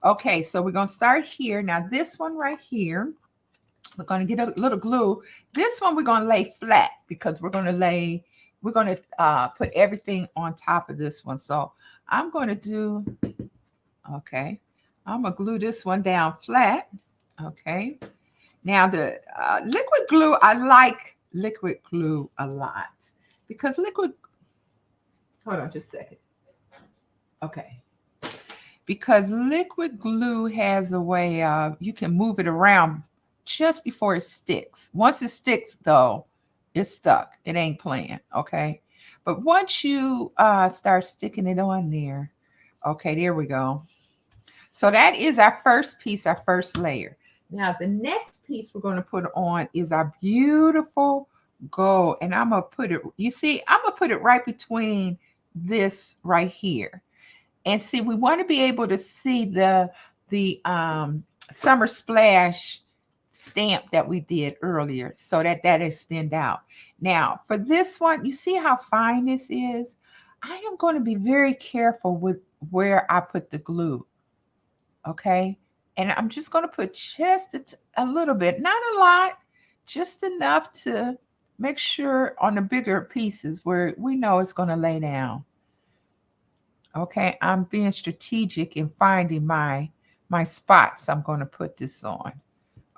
Okay, so we're going to start here. Now, this one right here, we're going to get a little glue. This one we're going to lay flat because we're going to put everything on top of this one. So I'm going to do, okay, I'm going to glue this one down flat. Okay. Now the liquid glue, I like liquid glue a lot because hold on just a second. Okay. Because liquid glue has a way of, you can move it around just before it sticks. Once it sticks, though, it's stuck. It ain't playing, okay? But once you start sticking it on there, okay, there we go. So that is our first piece, our first layer. Now, the next piece we're going to put on is our beautiful gold. And I'm going to put it, you see, I'm going to put it right between this right here. And see, we want to be able to see the summer splash stamp that we did earlier so that extend out. Now, for this one, you see how fine this is? I am going to be very careful with where I put the glue. Okay? And I'm just going to put just a little bit, not a lot, just enough to make sure on the bigger pieces where we know it's going to lay down. Okay, I'm being strategic in finding my spots I'm going to put this on.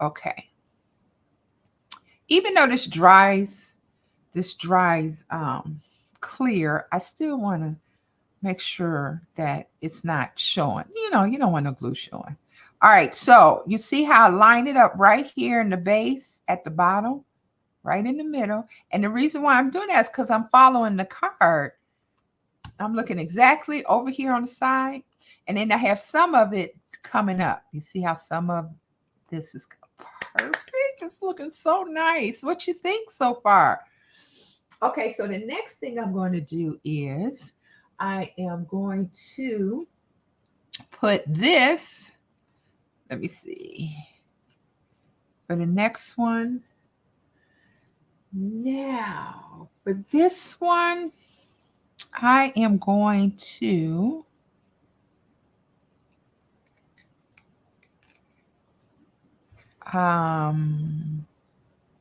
Okay. Even though this dries clear, I still want to make sure that it's not showing. You know, you don't want no glue showing. All right, so you see how I line it up right here in the base at the bottom, right in the middle. And the reason why I'm doing that is because I'm following the card. I'm looking exactly over here on the side, and then I have some of it coming up. You see how some of this is perfect? It's looking so nice. What you think so far? Okay, so the next thing I'm going to do is I am going to put this, let me see, for the next one. Now, for this one, I am going to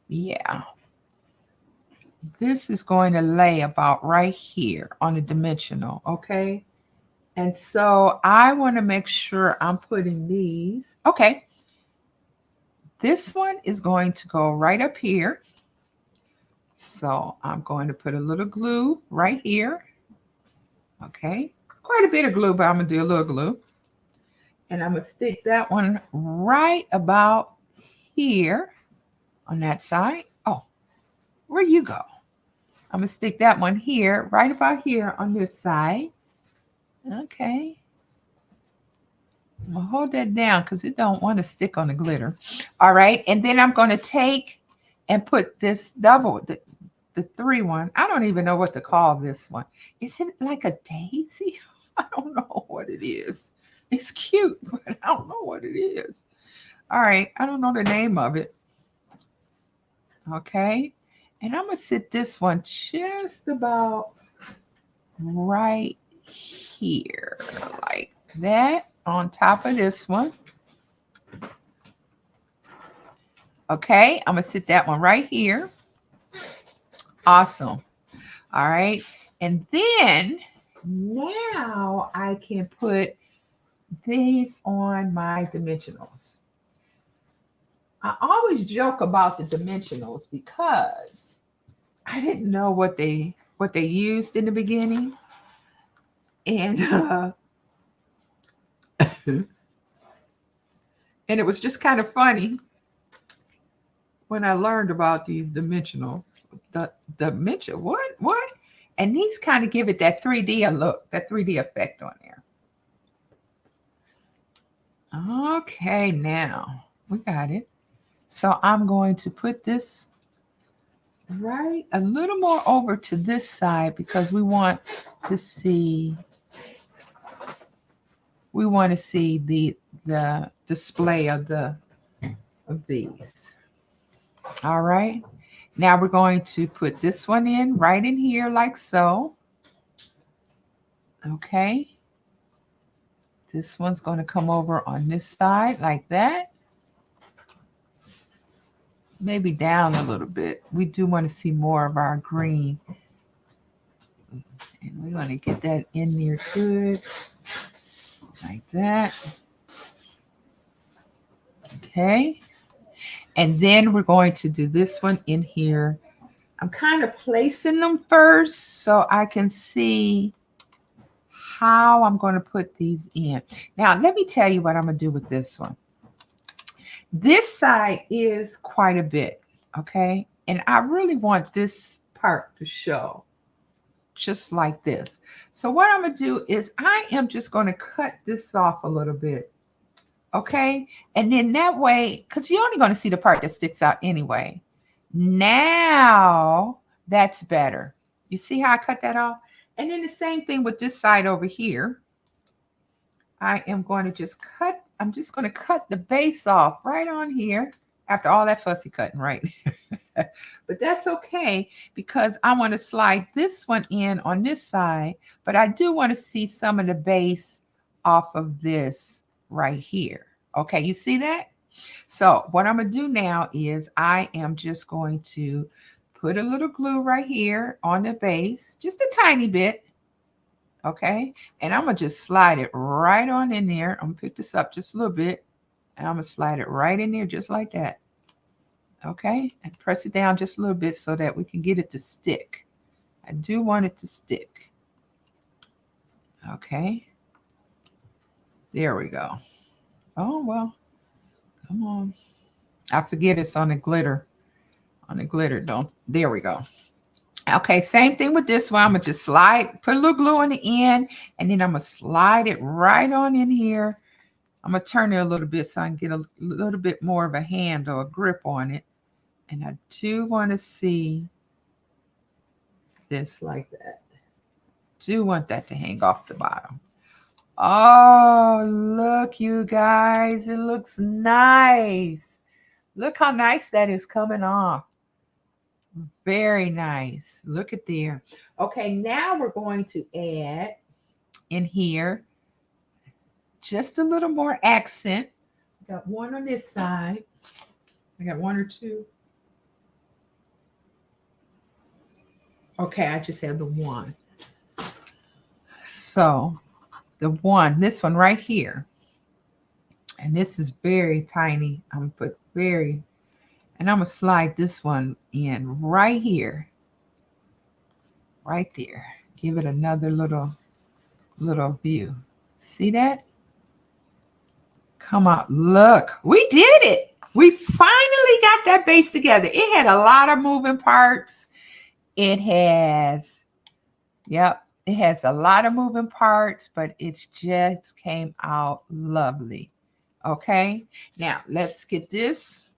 yeah, this is going to lay about right here on the dimensional, okay? And so I want to make sure I'm putting these. Okay, this one is going to go right up here. So I'm going to put a little glue right here. Okay, it's quite a bit of glue, but I'm going to do a little glue. And I'm going to stick that one right about here on that side. Oh, where you go? I'm going to stick that one here, right about here on this side. Okay. I'm going to hold that down because it don't want to stick on the glitter. All right. And then I'm going to take and put this double, the 3 one. I don't even know what to call this one. Is it like a daisy? I don't know what it is. It's cute, but I don't know what it is. All right. I don't know the name of it. Okay. And I'm going to sit this one just about right here, like that, on top of this one. Okay. I'm going to sit that one right here. Awesome. All right. And then now I can put these on my dimensionals. I always joke about the dimensionals because I didn't know what they used in the beginning. And and it was just kind of funny when I learned about these dimensionals. The dimension, what? And these kind of give it that 3D look, that 3D effect on there. Okay, now we got it. So I'm going to put this right a little more over to this side because we want to see the display of these. All right. Now we're going to put this one in right in here like so. Okay. This one's going to come over on this side like that. Maybe down a little bit. We do want to see more of our green. And we want to get that in there good. Like that. Okay. And then we're going to do this one in here. I'm kind of placing them first so I can see how I'm going to put these in. Now, let me tell you what I'm going to do with this one. This side is quite a bit, okay? And I really want this part to show just like this. So what I'm going to do is I am just going to cut this off a little bit, okay? And then that way, because you're only going to see the part that sticks out anyway. Now, that's better. You see how I cut that off? And then the same thing with this side over here. I am going to just cut, I'm just going to cut the base off right on here after all that fussy cutting, right? But that's okay because I want to slide this one in on this side, but I do want to see some of the base off of this right here. Okay, you see that? So what I'm going to do now is I am just going to put a little glue right here on the base, just a tiny bit. Okay, and I'm going to just slide it right on in there. I'm going to pick this up just a little bit, and I'm going to slide it right in there just like that. Okay, and press it down just a little bit so that we can get it to stick. I do want it to stick. Okay, there we go. Oh, well, come on. I forget it's on the glitter. On the glitter, don't. There we go. Okay, same thing with this one. I'm going to just slide, put a little glue on the end, and then I'm going to slide it right on in here. I'm going to turn it a little bit so I can get a little bit more of a hand or a grip on it. And I do want to see this like that. Do want that to hang off the bottom. Oh, look, you guys. It looks nice. Look how nice that is coming off. Very nice. Look at there. Okay, now we're going to add in here just a little more accent. Got one on this side. I got one or two. Okay, I just have the one. So the one, this one right here. And this is very tiny. I'm going to put very, and I'm going to slide this one in right here. Right there. Give it another little view. See that? Come on. Look, we did it. We finally got that base together. It had a lot of moving parts. It has, yep, it has a lot of moving parts, but it just came out lovely. Okay, now let's get this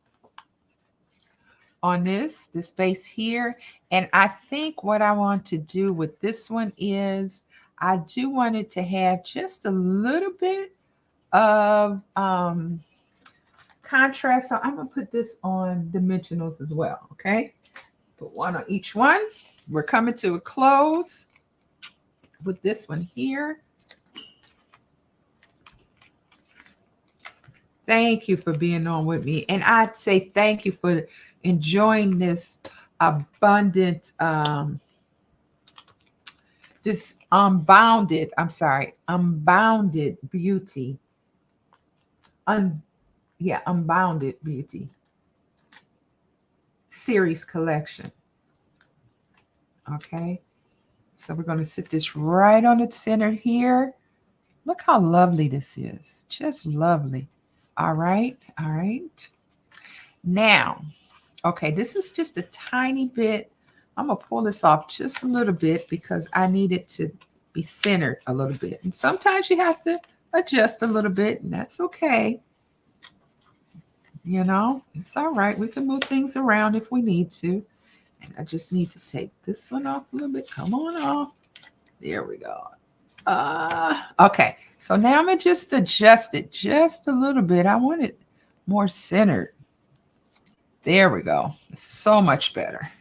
on this base here. And I think what I want to do with this one is I do want it to have just a little bit of contrast. So I'm going to put this on dimensionals as well. Okay, put one on each one. We're coming to a close with this one here. Thank you for being on with me. And I'd say thank you for enjoying this abundant, this unbounded beauty. Unbounded beauty series collection. Okay. So we're going to sit this right on the center here. Look how lovely this is. Just lovely. All right. All right. Now, okay, this is just a tiny bit. I'm going to pull this off just a little bit because I need it to be centered a little bit. And sometimes you have to adjust a little bit, and that's okay. You know, it's all right. We can move things around if we need to. And I just need to take this one off a little bit. Come on off. There we go. Okay. So now I'm going to just adjust it just a little bit. I want it more centered. There we go. So much better.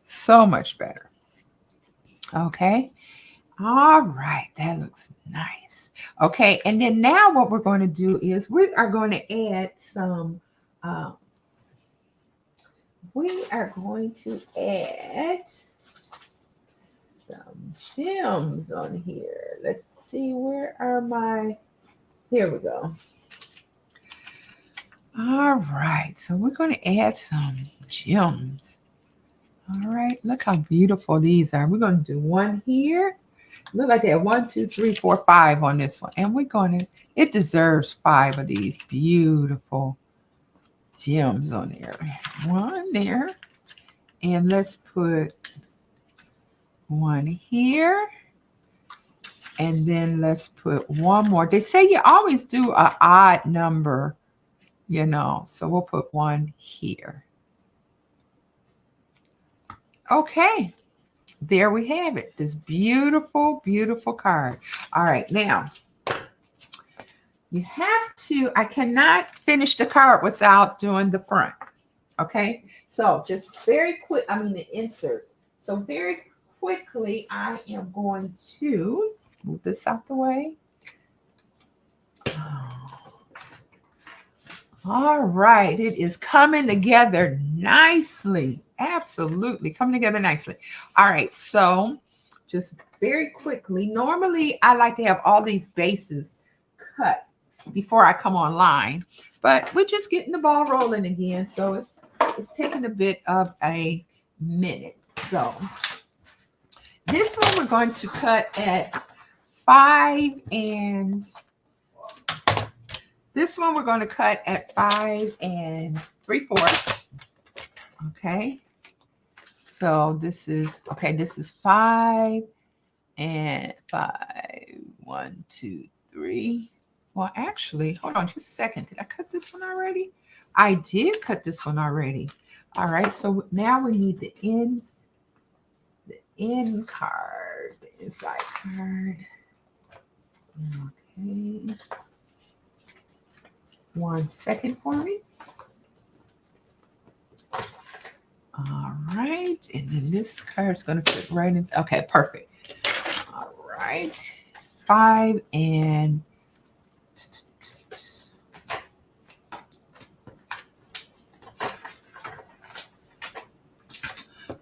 So much better. Okay. All right. That looks nice. Okay. And then now what we're going to do is we are going to add some, some gems on here. Let's see, where are my, here we go. All right, so we're going to add some gems. All right, look how beautiful these are. We're going to do one here. Look like that, 1, 2, 3, 4, 5 on this one. And we're going to, it deserves 5 of these beautiful gems on there. One there. And let's put one here. And then let's put one more. They say you always do an odd number, you know. So we'll put one here. Okay. There we have it. This beautiful, beautiful card. All right. Now, you have to, I cannot finish the card without doing the front. Okay. So just very quick, the insert. So very quickly, I am going to move this out the way. All right. It is coming together nicely. Absolutely. Coming together nicely. All right. So just very quickly, normally I like to have all these bases cut before I come online, but we're just getting the ball rolling again. So it's taking a bit of a minute. So this one we're going to cut at 5 and This one we're going to cut at 5 3/4. Okay. So this is, okay, this is 5 and 5. 1, 2, 3. Well, actually, hold on just a second. Did I cut this one already? I did cut this one already. All right. So now we need the end card, the inside card. Okay. 1 second for me. All right. And then this card is going to fit right in. Okay, perfect. All right. 5 and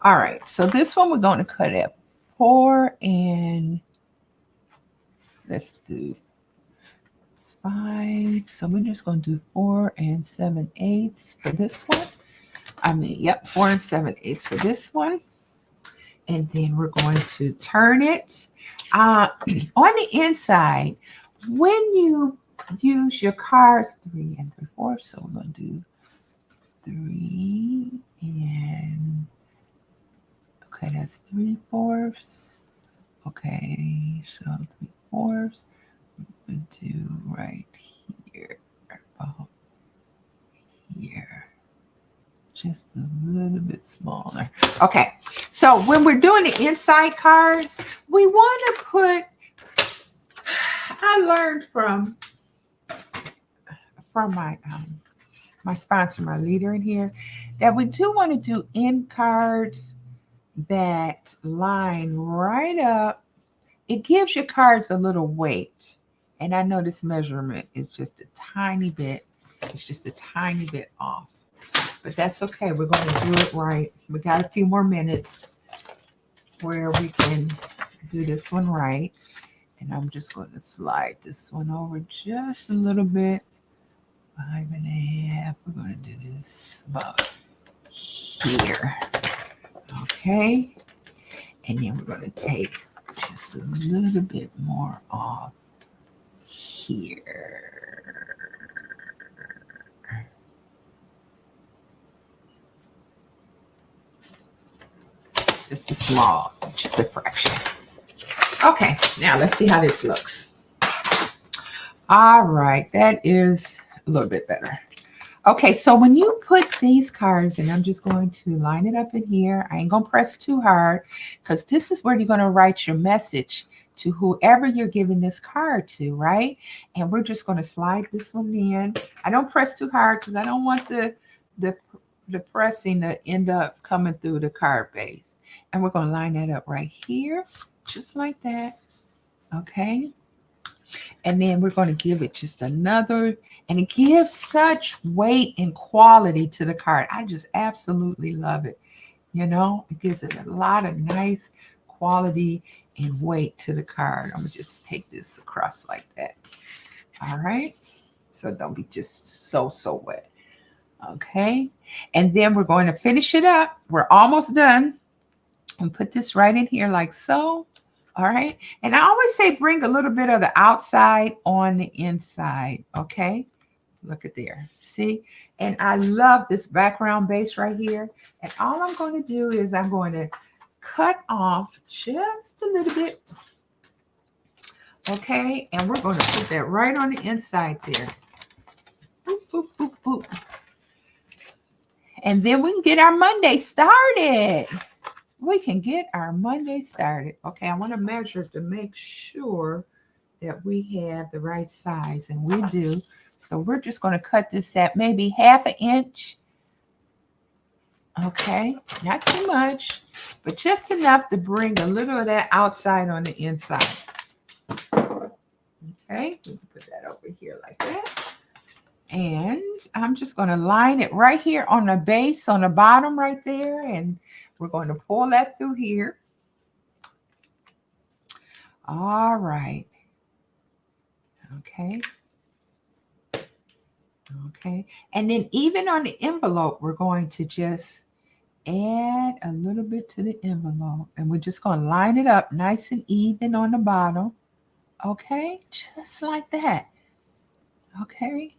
all right. So this one we're going to cut at 4 and let's do 5. So we're just going to do 4 and 7/8 for this one. I mean, yep, 4 and 7/8 for this one. And then we're going to turn it on the inside. When you use your cards, 3 and 3/4. So we're going to do 3 and, okay, that's 3/4. Okay, so 3/4. We're going to do right here, about here. Just a little bit smaller. Okay, so when we're doing the inside cards, we want to put, I learned from my my sponsor, my leader in here, that we do want to do end cards that line right up. It gives your cards a little weight. And I know this measurement is just a tiny bit. It's just a tiny bit off. But that's okay. We're going to do it right. We got a few more minutes where we can do this one right. And I'm just going to slide this one over just a little bit. 5 1/2. We're going to do this about here. Okay. And then we're going to take just a little bit more off here. Just a small, just a fraction. Okay, now let's see how this looks. All right, that is a little bit better. Okay, so when you put these cards, and I'm just going to line it up in here. I ain't going to press too hard because this is where you're going to write your message to whoever you're giving this card to, right? And we're just going to slide this one in. I don't press too hard because I don't want the pressing to end up coming through the card base. And we're going to line that up right here, just like that. Okay. And then we're going to give it just another, and it gives such weight and quality to the card. I just absolutely love it. You know, it gives it a lot of nice quality and weight to the card. I'm going to just take this across like that. All right. So don't be just so wet. Okay. And then we're going to finish it up. We're almost done. And put this right in here like so. All right. And I always say bring a little bit of the outside on the inside. Okay. Look at there. See? And I love this background base right here. And all I'm going to do is I'm going to cut off just a little bit. Okay. And we're going to put that right on the inside there. Boop, boop, boop, boop. And then we can get our Monday started. We can get our Monday started. Okay, I want to measure to make sure that we have the right size, and we do. So we're just going to cut this at maybe 1/2 inch. Okay, not too much, but just enough to bring a little of that outside on the inside. Okay, we can put that over here like that. And I'm just going to line it right here on the base, on the bottom right there, and we're going to pull that through here. All right. Okay. Okay. And then even on the envelope, we're going to just add a little bit to the envelope. And we're just going to line it up nice and even on the bottom. Okay. Just like that. Okay.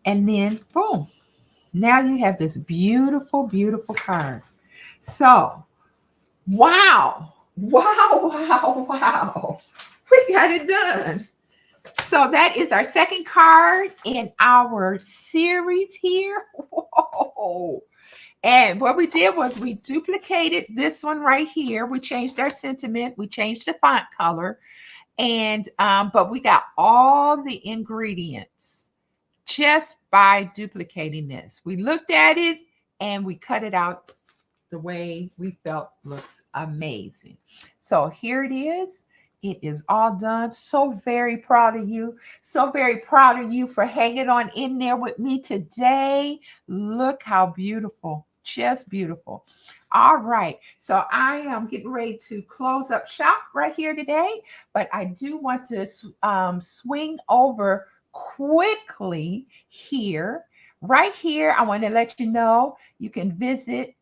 And then boom, now you have this beautiful, beautiful card. So, wow, wow, wow, wow. We got it done. So that is our second card in our series here. Whoa. And what we did was we duplicated this one right here. We changed our sentiment. We changed the font color. And but we got all the ingredients just by duplicating this. We looked at it and we cut it out the way we felt looks amazing. So here it is. It is all done. So very proud of you. So very proud of you for hanging on in there with me today. Look how beautiful. Just beautiful. All right. So I am getting ready to close up shop right here today, but I do want to swing over quickly here. Right here, I want to let you know you can visit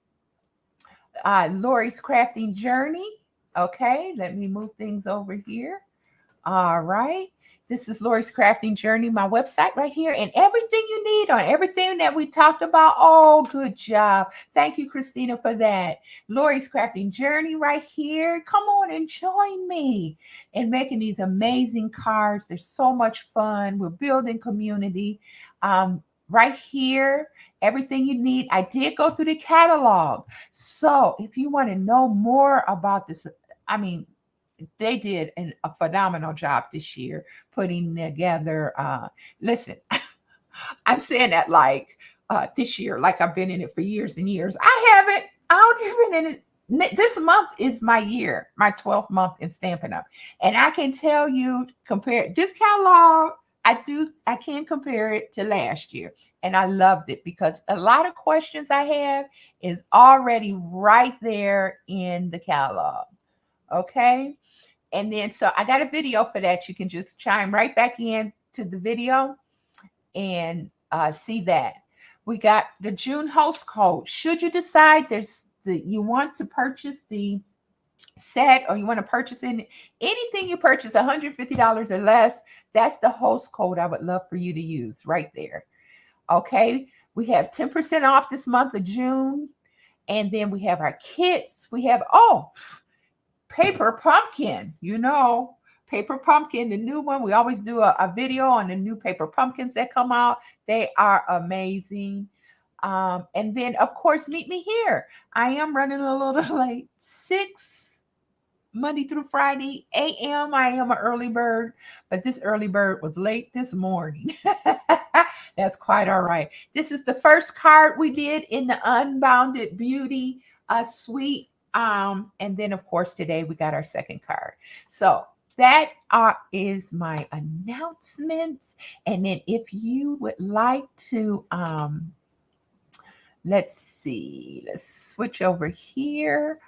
Lorrie's Crafting Journey. Okay, let me move things over here. All right. This is Lorrie's Crafting Journey, my website right here, and everything you need on everything that we talked about. Oh, good job. Thank you, Christina, for that. Lorrie's Crafting Journey right here. Come on and join me in making these amazing cards. They're so much fun. We're building community. Right here, everything you need. I did go through the catalog. So if you want to know more about this, I mean, they did a phenomenal job this year putting together. Listen, I'm saying that like this year, like I've been in it for years and years. I haven't. I don't even in it. This month is my year, my 12th month in Stampin' Up. And I can tell you, compare this catalog, I can compare it to last year. And I loved it because a lot of questions I have is already right there in the catalog. Okay. And then, so I got a video for that. You can just chime right back in to the video and see that. We got the June host code. Should you decide you want to purchase the set or you want to purchase anything you purchase $150 or less, that's the host code I would love for you to use right there. Okay. We have 10% off this month of June. And then we have our kits. We have, Paper Pumpkin, Paper Pumpkin, the new one. We always do a video on the new Paper Pumpkins that come out. They are amazing. And then, of course, meet me here. I am running a little late. 6 Monday through Friday, a.m. I am an early bird, but this early bird was late this morning. That's quite all right. This is the first card we did in the Unbounded Beauty suite. And then, of course, today we got our second card. So that is my announcements. And then if you would like to, let's see, let's switch over here.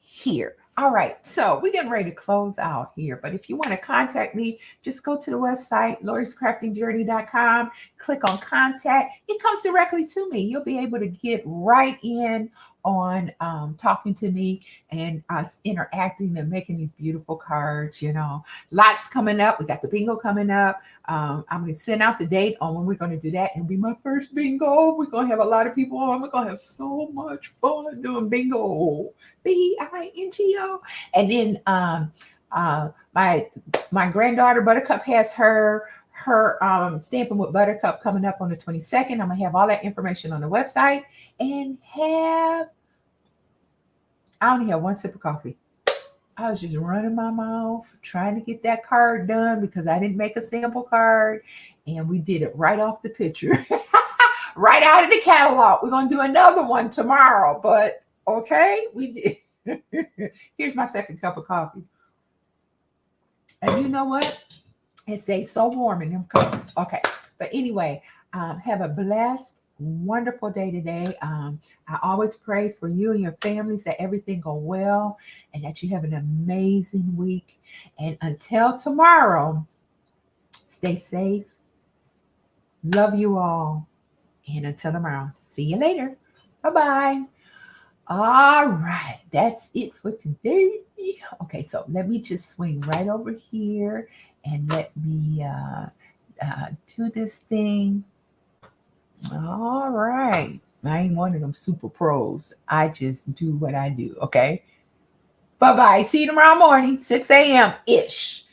Here. All right, so we're getting ready to close out here. But if you want to contact me, just go to the website, lorriescraftingjourney.com, click on contact. It comes directly to me. You'll be able to get right in on talking to me and us interacting and making these beautiful cards. Lots coming up. We got the bingo coming up. I'm going to send out the date on when we're going to do that. It'll be my first bingo. We're going to have a lot of people on. We're going to have so much fun doing bingo. BINGO. And then my granddaughter Buttercup has her Stampin' with Buttercup coming up on the 22nd. I'm gonna have all that information on the website and I only have one sip of coffee. I was just running my mouth trying to get that card done because I didn't make a sample card and we did it right off the picture. Right out of the catalog. We're gonna do another one tomorrow, but okay, we did. Here's my second cup of coffee. And you know what? It stays so warm in them cups. Okay. But anyway, have a blessed, wonderful day today. I always pray for you and your families that everything go well and that you have an amazing week. And until tomorrow, stay safe. Love you all. And until tomorrow, see you later. Bye-bye. All right, that's it for today. Okay, so let me just swing right over here and let me do this thing. All right. I ain't one of them super pros. I just do what I do. Okay. Bye bye. See you tomorrow morning, 6 a.m. ish.